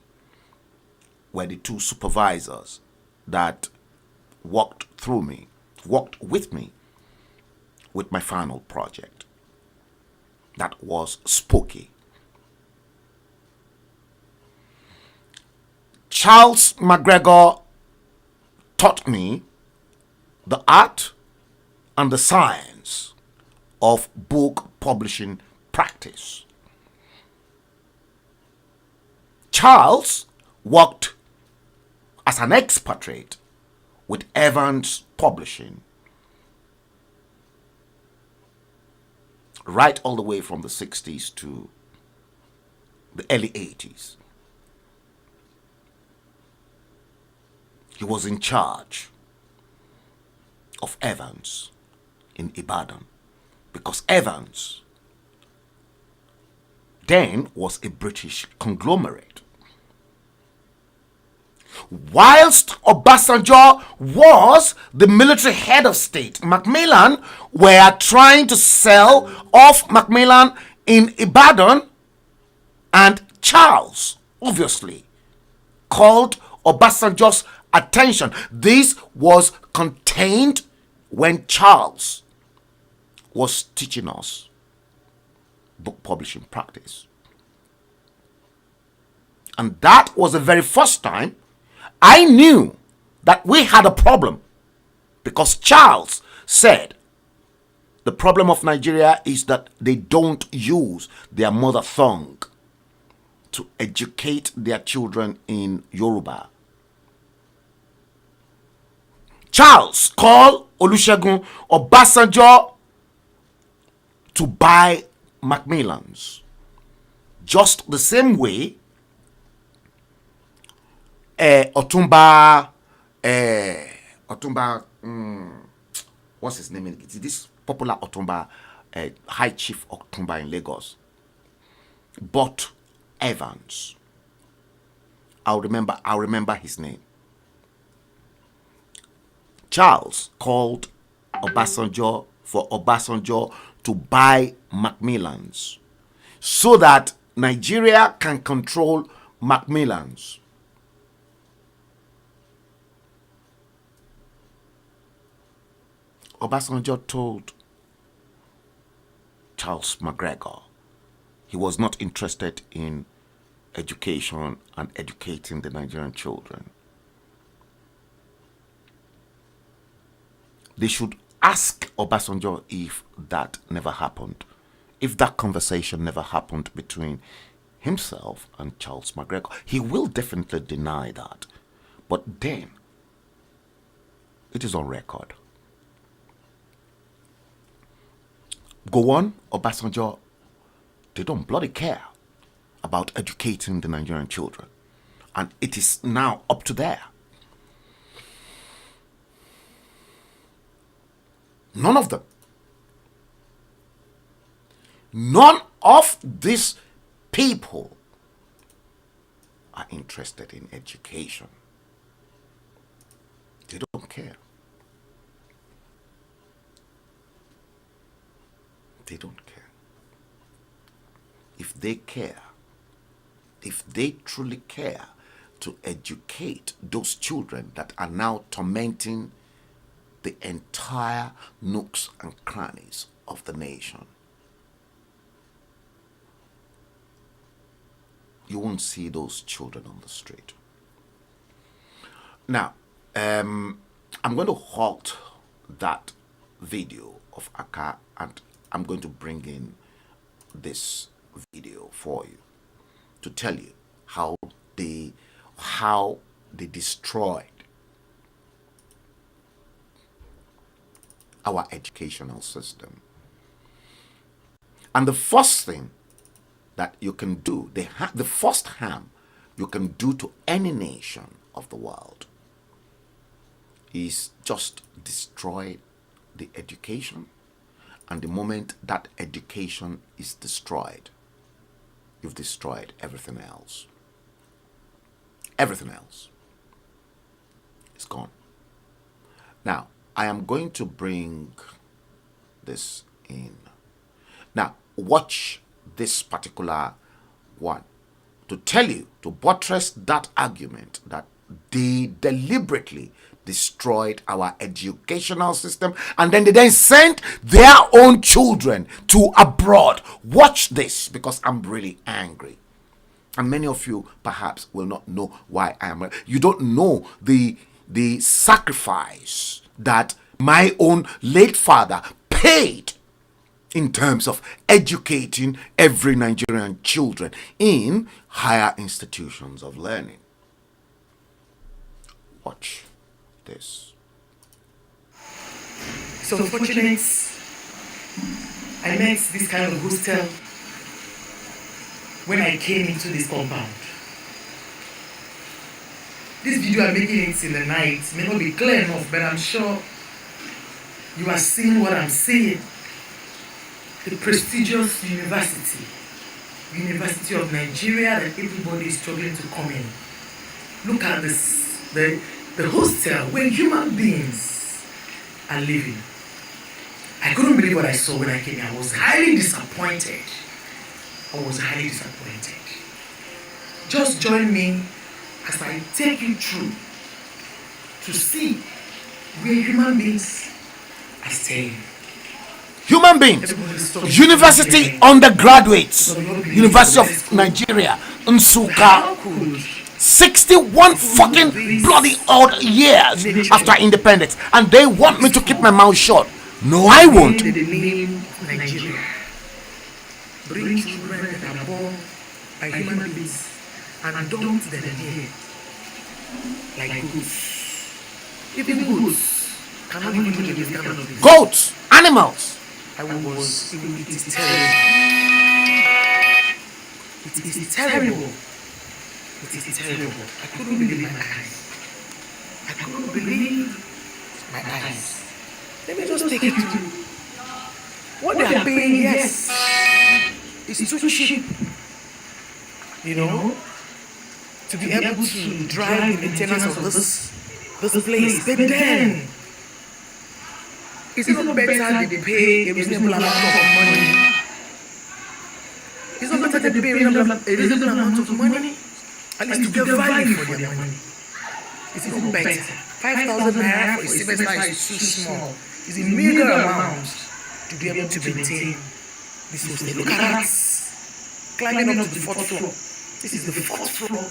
were the two supervisors that worked with me with my final project. That was Spooky. Charles McGregor taught me the art and the science of book publishing practice. Charles worked as an expatriate with Evans Publishing right all the way from the 60s to the early 80s. He was in charge of Evans in Ibadan because Evans then was a British conglomerate. whilst Obasanjo was the military head of state, Macmillan were trying to sell off Macmillan in Ibadan, and Charles obviously called Obasanjo's attention. This was contained when Charles was teaching us book publishing practice. And that was the very first time I knew that we had a problem, because Charles said the problem of Nigeria is that they don't use their mother tongue to educate their children in Yoruba. Charles called Olusegun Obasanjo to buy Macmillans, just the same way Otumba, what's his name? This popular Otumba, High Chief Otumba in Lagos, bought Evans. I'll remember his name. Charles called Obasanjo for Obasanjo to buy Macmillans so that Nigeria can control Macmillans. Obasanjo told Charles McGregor he was not interested in education and educating the Nigerian children. They should ask Obasanjo if that never happened, if that conversation never happened between himself and Charles McGregor. He will definitely deny that. But then, it is on record. Go on, Obasanjo, they don't bloody care about educating the Nigerian children. And it is now up to there. None of them. None of these people are interested in education. They don't care. They don't care. If they care, if they truly care to educate those children that are now tormenting the entire nooks and crannies of the nation, you won't see those children on the street. Now, I'm going to halt that video of Aka, and I'm going to bring in this video for you to tell you how they destroyed our educational system. And the first thing that you can do, the first harm you can do to any nation of the world is just destroy the education. And the moment that education is destroyed, you've destroyed everything else. Everything else is gone. Now, I am going to bring this in. Now, watch this particular one to tell you, to buttress that argument that they deliberately destroyed our educational system, and then they sent their own children to abroad. Watch this, because I'm really angry. And many of you perhaps will not know why I am. You don't know the sacrifice that my own late father paid in terms of educating every Nigerian children in higher institutions of learning. Watch this. So fortunate, I met this kind of hostel when I came into this compound. This video I'm making it in the night may not be clear enough, but I'm sure you are seeing what I'm saying. The prestigious University of Nigeria that everybody is struggling to come in. Look at this the hostel where human beings are living. I couldn't believe what I saw when I came here. I was highly disappointed. Just join me as I take you through to see where human beings are staying. Human beings, university undergraduates, University of Nigeria, Nsukka, 61 fucking bloody odd years after independence, and they want me to keep my mouth shut. No, I won't. The name Nigeria. Bring children that are born by human beings and dump them here like goats. Even goats cannot even do this kind of thing. Goats, animals. It is terrible. It is terrible. It is terrible. I couldn't believe my eyes. I couldn't believe my eyes. Let me just take it to you. What they are paying, yes, is too cheap. You know, to be able to drive the maintenance of this place. But then, is it not better they pay a reasonable amount of money? It's not better they pay a reasonable amount of money? At least to get value for their money. It's even better. 5,000 naira for a semester is too small. It's a meager amount to be able to maintain this hostel. Look at us climbing up to the 4th floor. This is the 4th floor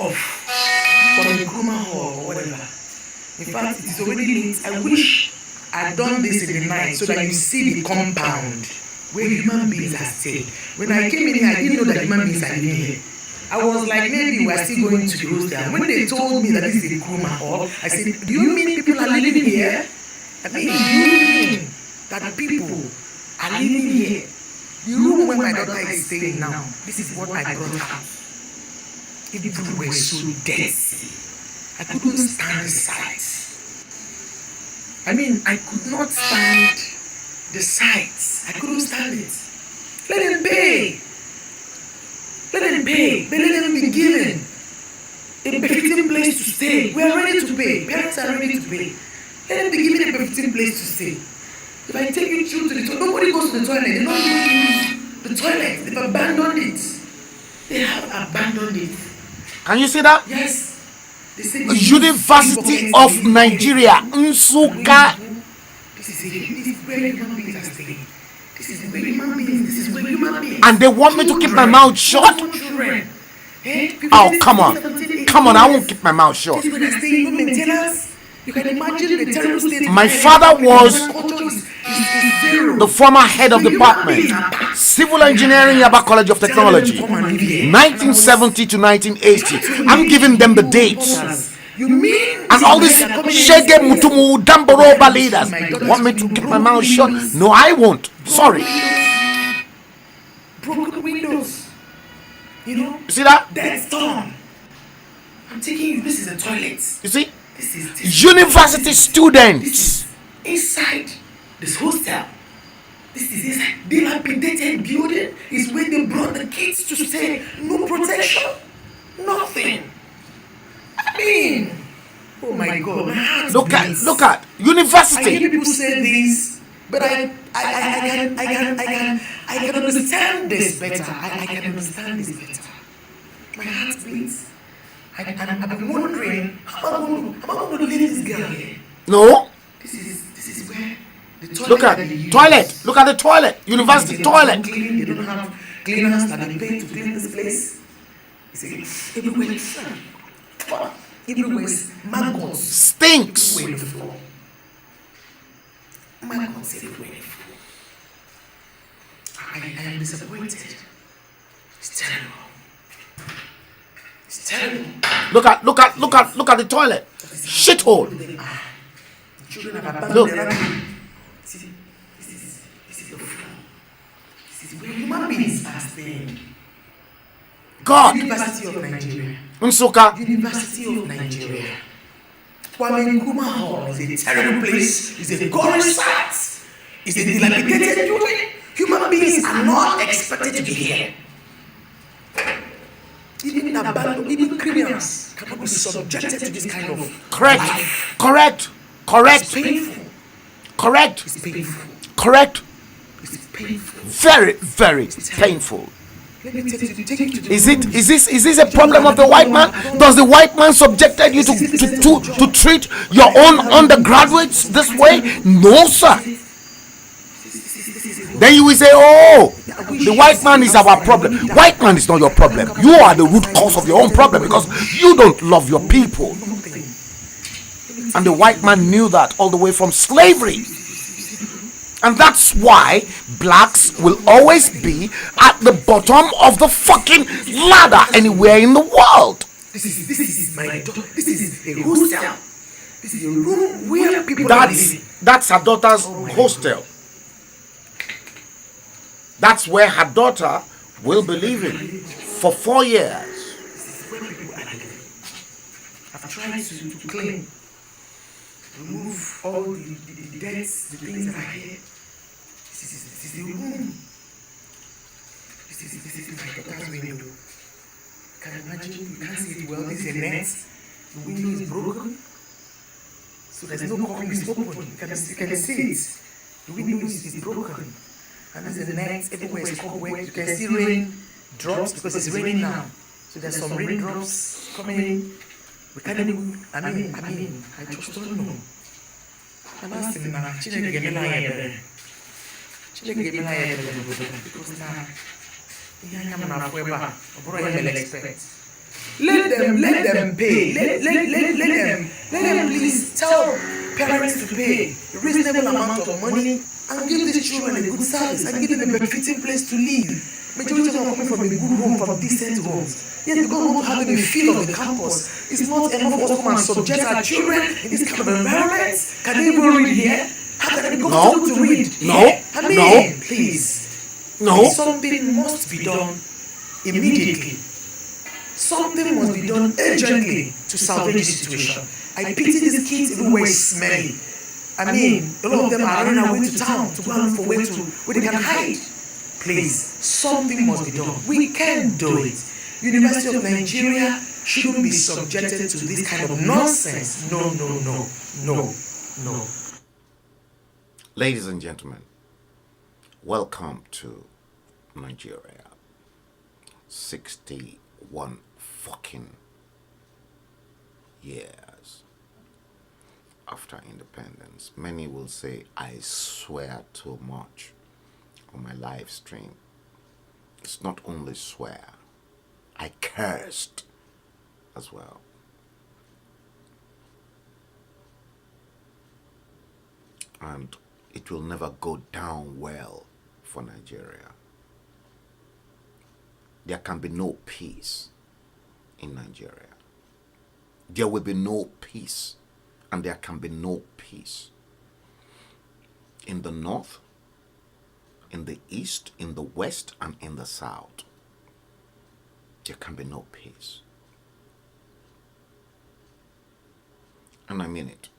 of Nkrumah Hall or whatever. In fact, it is already late. I wish I'd done this in the night so that you see the compound where human beings are staying. When I came in here, I didn't know that human beings are living here. I was like, maybe we're still going to the hostel. When they told me that this is the Nkrumah Hall, I said, do you mean people are living here? I mean, do you mean that people are living here? The room where my daughter is staying now, this is what I brought out. People were so dirty. I couldn't stand the sight. I mean, I could not stand the sight. I couldn't stand it. Let them pay. Let them pay. Let them be given a befitting place to stay. We are ready to pay. Parents are ready to pay. Let them be given a befitting place to stay. If I take you through to the toilet, nobody goes to the toilet. They don't use the toilet. They've abandoned it. They have abandoned it. Can you see that? Yes. University of Nigeria, Nsukka. This is where human beings are staying. This is where human beings. This is where human beings. And they want me to keep my mouth shut? Oh, come on. Come on, I won't keep my mouth shut. This is where they're staying, no maintenance. You can imagine the terrible state. My father was the former head of department, Civil Engineering, Yaba College of Technology, 1970 to 1980. I'm giving them the dates. And all these Shege Mutumu Damboroba leaders want me to keep my mouth shut. No, I won't. Sorry. Broken windows. You know? You see that? Dead storm. I'm taking you. This is a toilet. You see? This is University students. Inside this hostel. This is inside. Dilapidated building is where they brought the kids to stay. No protection. Nothing. I mean, oh my God. Look at university. I hear people say this, but I can understand this better. I can understand this better. My heart bleeds. I've been wondering, how am I going to leave this girl here? No. This is where the toilet. Look at the toilet. Look at the toilet. University toilet. They don't have cleaners that they pay to clean this place. It's everywhere is sun. Everywhere is maggots. Stinks. Everywhere in the floor. Maggots everywhere in the floor. I am disappointed. It's terrible. It's terrible. Look at the toilet. Shithole. Children have abandoned Look. their family. See, this is the floor. This is where human beings are staying. God. University of Nigeria. Nsukka. University of Nigeria. Kwame Nkrumah Hall is a terrible place. It's a gory site. It's a dilapidated building. Human beings are not expected to be here. Even criminals cannot be be subjected to this kind of Correct. life. Correct. Correct. It's painful. Correct. It's painful. Correct. It's painful. Very, very painful. Let me take you to the Is it? room. Is this a problem of the white man? Does the white man subjected you to treat your own undergraduates this way? No, sir. Then you will say, "Oh, the white man is our problem." White man is not your problem. You are the root cause of your own problem because you don't love your people. And the white man knew that all the way from slavery. And that's why blacks will always be at the bottom of the fucking ladder anywhere in the world. This is my daughter. This is a hostel. This is a room where people are living. That's her daughter's hostel. That's where her daughter will be living for 4 years. This is where people are living. I've tried to clean, remove all the debts, the things that are here. This is the room. This is my daughter's window. You can imagine, you can't see it well. This is a net. The window is broken. So there's no covering, it's open. You can see it. The window is broken. And there's a net, everywhere is cobweb. You can see rain drops because it's raining now. So there's some raindrops coming. We can't even, I just don't know. I'm asking now, Chineke give me light. Chineke give me light because now, let them pay. Let them please tell parents to pay a reasonable amount of money and give these children a good service and give them a befitting place to live. Majority of them are coming from a good home, from decent homes. Yet because we want to have them a feel of the campus, it's not enough for us to come and subject our children in this kind of environment. Can they even read here? How can they go to read? No. Please. No. Something must be done immediately. Something must be done urgently to salvage this situation. I pity these kids everywhere smelly. A lot of them are running away to town to go and look for where they can hide. Please, something must be done. We can do it. University of Nigeria shouldn't be subjected to this kind of nonsense. No. Ladies and gentlemen, welcome to Nigeria. 61 fucking years after independence. Many will say I swear too much on my live stream. It's not only swear, I cursed as well. And it will never go down well for Nigeria. There can be no peace in Nigeria. There will be no peace, and there can be no peace in the north, in the east, in the west, and in the south. There can be no peace. And I mean it.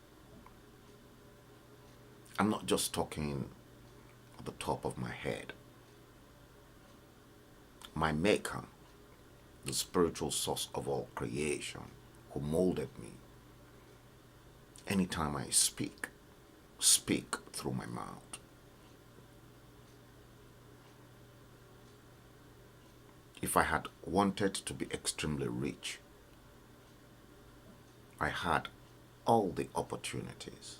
I'm not just talking at the top of my head. My maker, the spiritual source of all creation, who molded me. Anytime I speak through my mouth. If I had wanted to be extremely rich, I had all the opportunities.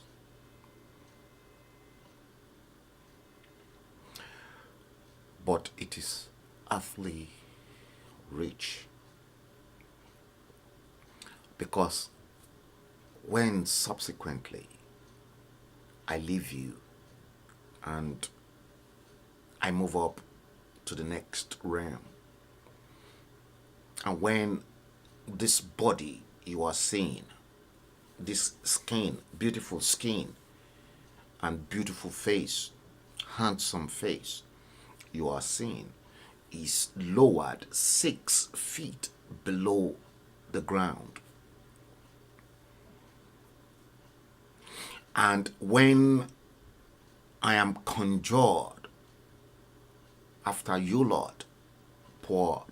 But it is earthly rich. Because when subsequently I leave you and I move up to the next realm, and when this body you are seeing, this skin, beautiful skin and beautiful face, handsome face you are seeing is lowered 6 feet below the ground. And when I am conjured after you, Lord, poured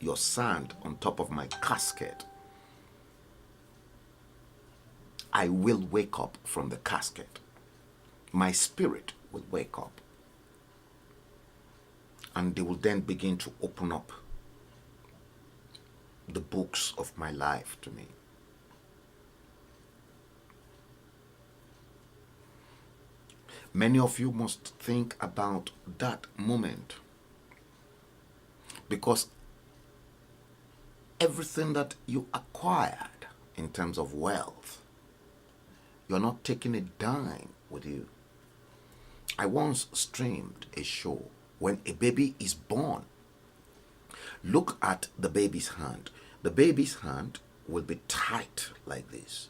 your sand on top of my casket, I will wake up from the casket. My spirit will wake up. And they will then begin to open up the books of my life to me. Many of you must think about that moment, because everything that you acquired in terms of wealth, you're not taking a dime with you. I once streamed a show. When a baby is born, look at the baby's hand. The baby's hand will be tight like this,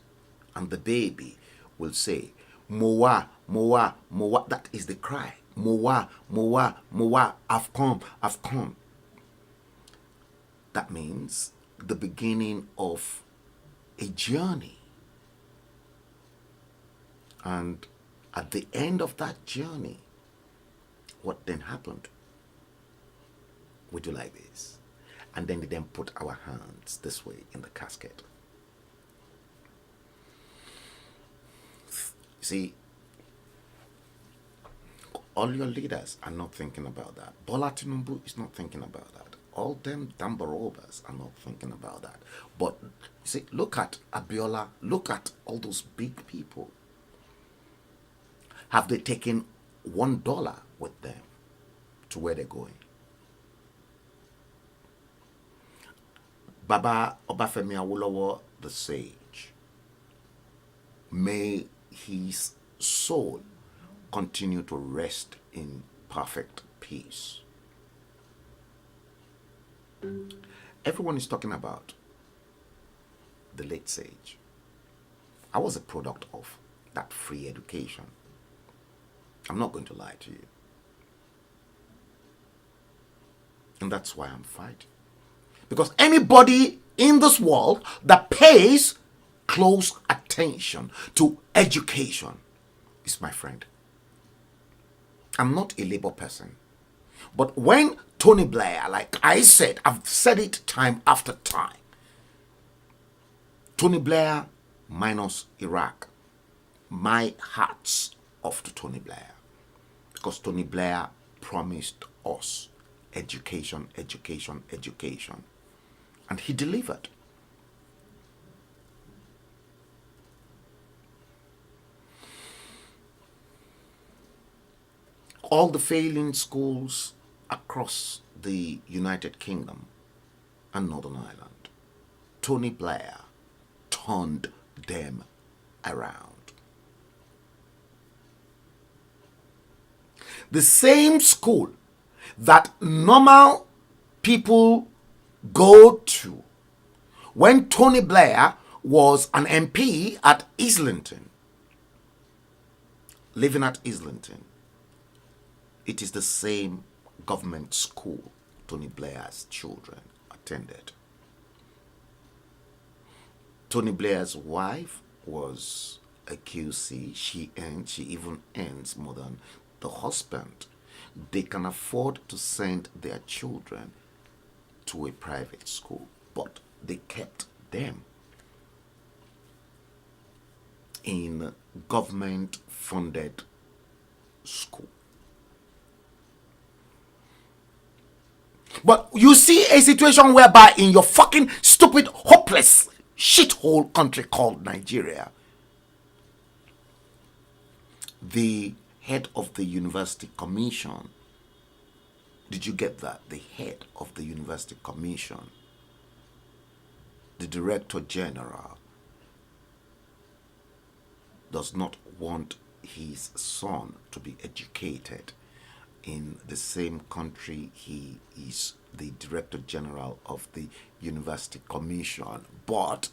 and the baby will say, Moa, Moa, Moa. That is the cry. Moa, Moa, Moa. I've come, I've come. That means the beginning of a journey. And at the end of that journey, what then happened? We do like this. And then they then put our hands this way in the casket. See, all your leaders are not thinking about that. Bola Tinubu is not thinking about that. All them Dambarobas are not thinking about that. But you see, look at Abiola, look at all those big people. Have they taken $1 with them to where they're going? Baba Obafemi Awolowo, the sage, may his soul continue to rest in perfect peace. Everyone is talking about the late sage. I was a product of that free education. I'm not going to lie to you. And that's why I'm fighting. Because anybody in this world that pays close attention to education is my friend. I'm not a labor person. But when Tony Blair, like I said, I've said it time after time, Tony Blair minus Iraq, my hat's off to Tony Blair. Because Tony Blair promised us education, education, education. And he delivered. All the failing schools across the United Kingdom and Northern Ireland, Tony Blair turned them around. The same school that normal people go to when Tony Blair was an MP at Islington, living at Islington. It is the same government school Tony Blair's children attended. Tony Blair's wife was a QC. She even earns more than the husband. They can afford to send their children to a private school, but they kept them in government-funded school. But you see a situation whereby in your fucking stupid, hopeless, shithole country called Nigeria, the head of the University Commission, did you get that? The head of the University Commission, the Director General, does not want his son to be educated in the same country he is the Director General of the University Commission, but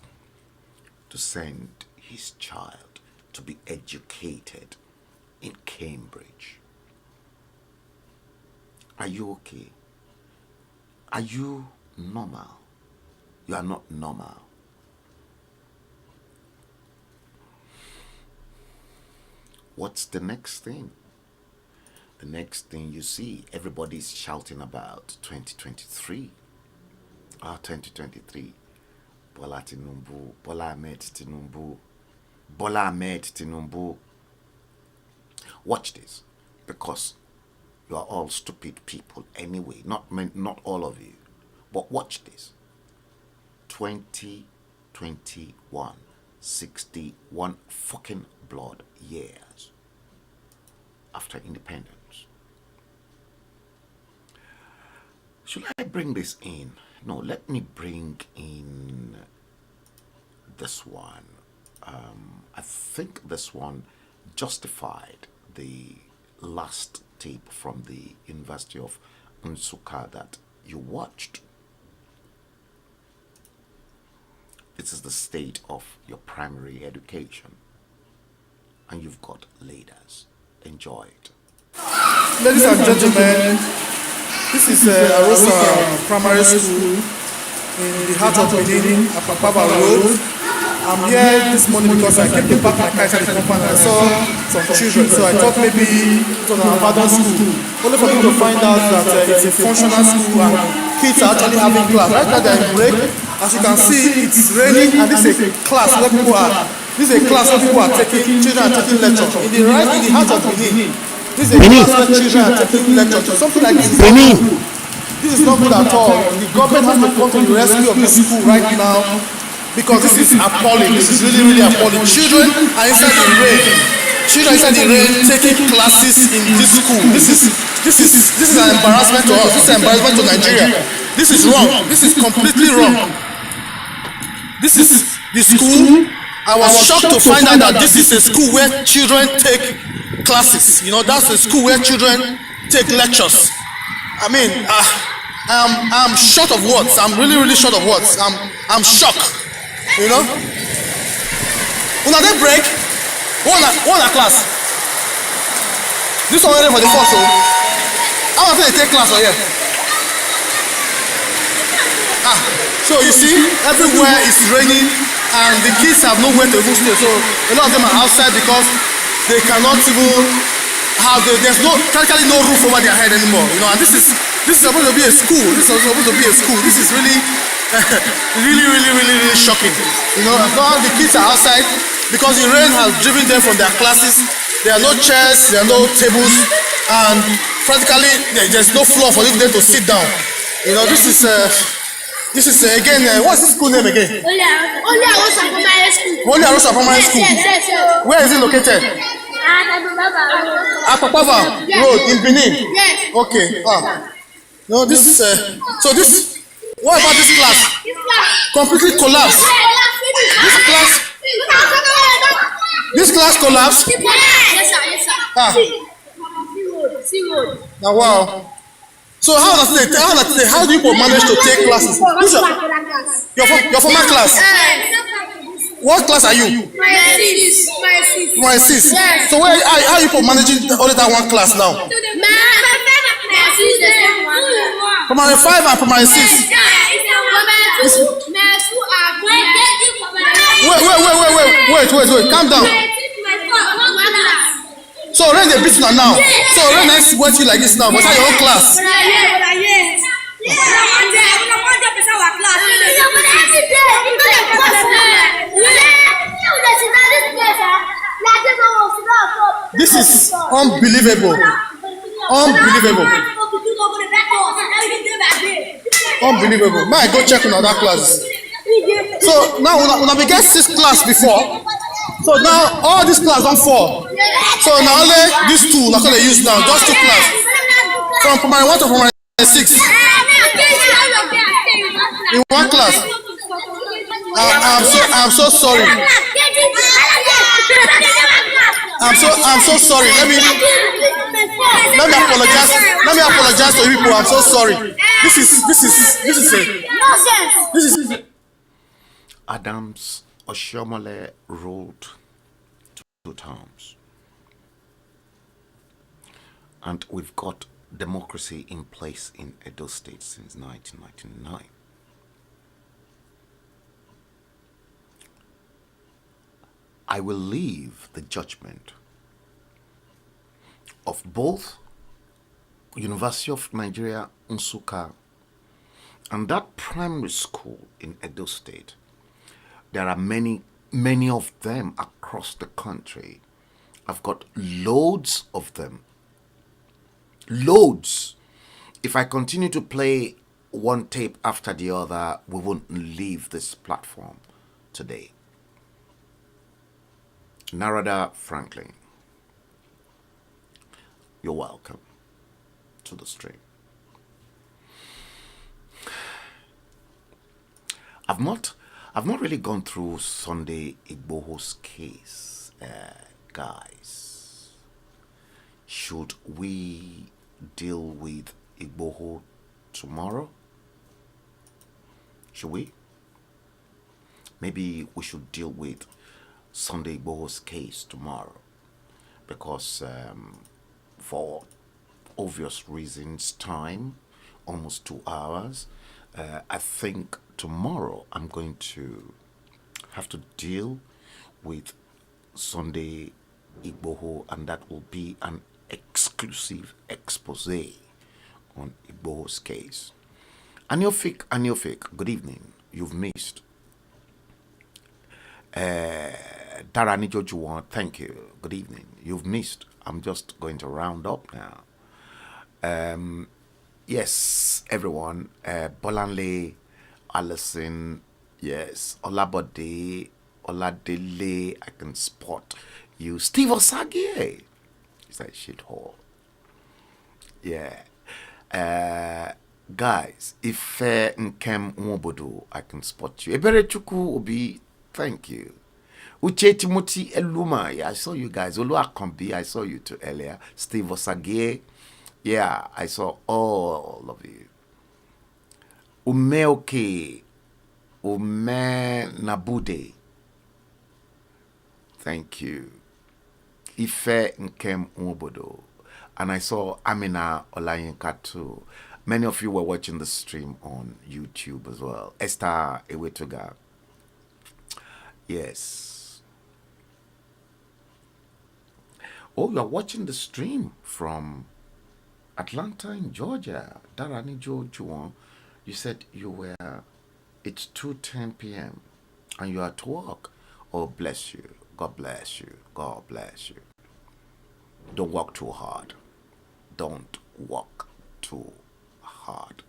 to send his child to be educated in Cambridge. Are you okay? Are you normal? You are not normal. What's the next thing? The next thing you see, everybody's shouting about 2023. 2023. Bola Tinubu, Bola Ahmed Tinubu, Bola Ahmed Tinubu. Watch this, because you are all stupid people anyway. Not all of you, but watch this. 2021, 61 fucking blood years after independence. Should I bring this in? No, let me bring in this one. I think this one justified the last tape from the University of Nsukka that you watched. This is the state of your primary education, and you've got leaders. Enjoy it. Ladies and gentlemen, this is Arosa Primary School in the heart of Benin, Apapaba Road. I'm here this morning because I came to park my car inside the compound and I saw some children. So I thought maybe it was an abandoned school. Only for me to find out that it's a functional school and kids are actually having class. Right now they're in break. As you can see, it's raining and this is a class where people are. This is a class where people are taking, children are taking lecture. In the heart of Benin. This is a class where children are taking lecture. So something like this is not good. This is not good at all. The government has to come to the rescue of this school right now. Because this is appalling. This is really, really appalling. Children are inside the rain. Children inside the rain taking classes in this school. This is an embarrassment to us. This is an embarrassment to Nigeria. This is wrong. This is completely wrong. This is the school. I was shocked to find out that this is a school where children take classes. You know, that's a school where children take lectures. I mean, I'm short of words. I'm really, really short of words. I'm shocked. You know? When I break, one class. This one ready for the first, so how often they take class or here? So you see, everywhere is raining and the kids have nowhere to even stay. So a lot of them are outside because they cannot even have there's practically no roof over their head anymore. You know, and this is supposed to be a school. This is supposed to be a school. This is really really shocking. You know, now the kids are outside because the rain has driven them from their classes. There are no chairs, there are no tables, and practically there's no floor for them to sit down. You know, this is again, what's this school name again? Only Arosa Primary School. Only Arosa Primary School. Yes. Where is it located? Apapava Road in Benin. Yes. Okay. No, this is what about this class? Completely collapsed. This class collapsed. Yes, sir. Now, wow. So how do you manage to take classes? Your former class. What class are you? My sis. Yes. So how are you managing only that one class now? Primary 5 and primary 6. Wait. Calm down. So rain the beat now. So rain is waiting like this now. But that's your own class. This is unbelievable. Unbelievable. May I go check on other classes? So now when I began 6 class before, so now all these classes don't fall. So now only these 2 that's what they use now, just 2 class. From primary 1 to primary 6. In one class. I'm so sorry. I'm so sorry. Let me apologize. Let me apologize to you people. I'm so sorry. This is Adams Oshiomhole ruled 2 terms, and we've got democracy in place in Edo State since 1999. I will leave the judgment of both University of Nigeria Nsukka and that primary school in Edo State. There are many many of them across the country. I've got loads of them. Loads. If I continue to play one tape after the other, we won't leave this platform today. Narada Franklin, you're welcome to the stream. I've not really gone through Sunday Igboho's case, guys. Should we deal with Igboho tomorrow? Should we? Maybe we should deal with Sunday Igboho's case tomorrow, because for obvious reasons, time, almost 2 hours. I think tomorrow I'm going to have to deal with Sunday Igboho, and that will be an exclusive expose on Igboho's case. Aniofik, good evening. You've missed. Darani Jojuwan, thank you. Good evening. You've missed. I'm just going to round up now. Yes, everyone. Bolanle, Alison, yes. Olabode, Oladele, I can spot you. Steve Osagie. Is that shithole? Yeah. Guys, if Nkem Mwobodo, I can spot you. Ebere Chuku Obi, thank you. Uche Timothy Eluma, yeah, I saw you guys. Olu Akombi, I saw you too earlier. Steve Osagie, yeah, I saw all of you. Umeoke, Ume Nabude, thank you. Ife Nkem Mwobodo, and I saw Amina Olayinka too. Many of you were watching the stream on YouTube as well. Esther Ewetoga, yes. Oh, you're watching the stream from Atlanta in Georgia. Darani Jojuwan, you said you were, it's 2:10 p.m. and you're at work. Oh, bless you. God bless you. God bless you. Don't work too hard. Don't work too hard.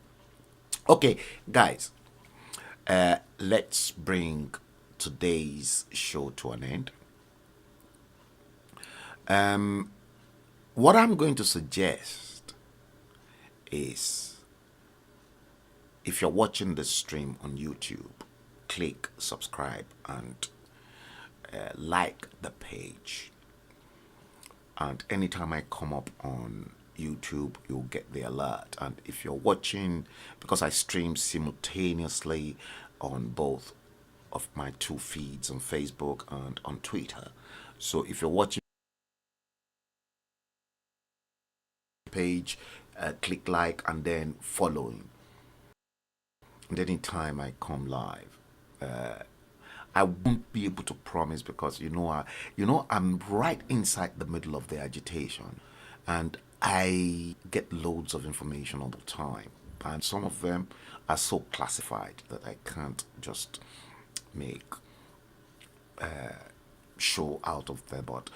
Okay, guys, let's bring today's show to an end. What I'm going to suggest is, if you're watching the stream on YouTube, click subscribe and like the page. And anytime I come up on YouTube, you'll get the alert. And if you're watching, because I stream simultaneously on both of my two feeds, on Facebook and on Twitter, so if you're watching page, click like and then following, and anytime I come live, I won't be able to promise, because I'm right inside the middle of the agitation, and I get loads of information all the time, and some of them are so classified that I can't just make show out of them. But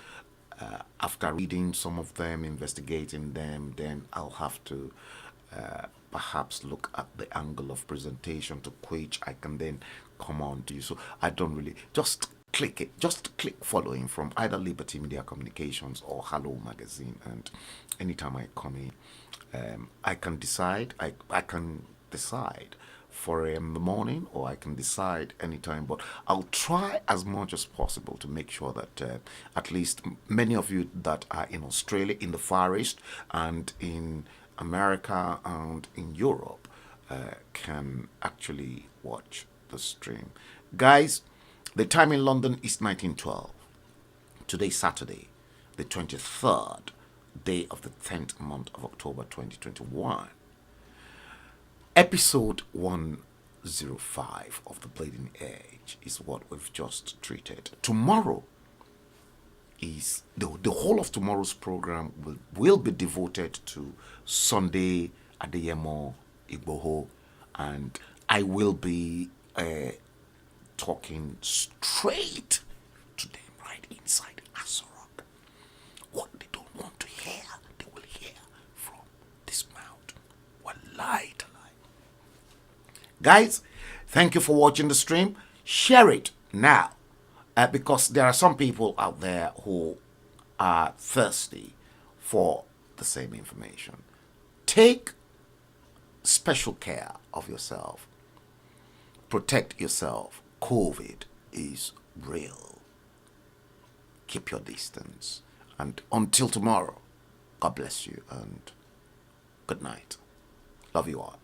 after reading some of them, investigating them, then I'll have to perhaps look at the angle of presentation to which I can then come on to you. So I don't really, just click it, just click following from either Liberty Media Communications or HALLO magazine, and anytime I come in, I can decide, I can decide 4 a.m. in the morning, or I can decide anytime, but I'll try as much as possible to make sure that at least many of you that are in Australia, in the Far East, and in America and in Europe can actually watch the stream. Guys, the time in London is 1912. Today, Saturday, the 23rd day of the 10th month of October 2021. Episode 105 of The Bleeding Edge is what we've just treated. Tomorrow is the whole of tomorrow's program will be devoted to Sunday Adeyemo Igboho, and I will be talking straight to them right inside Asorok. What they don't want to hear, they will hear from this mouth. Wallahi talai. Guys, thank you for watching the stream. Share it now, because there are some people out there who are thirsty for the same information. Take special care of yourself. Protect yourself. COVID is real. Keep your distance. And until tomorrow, God bless you and good night. Love you all.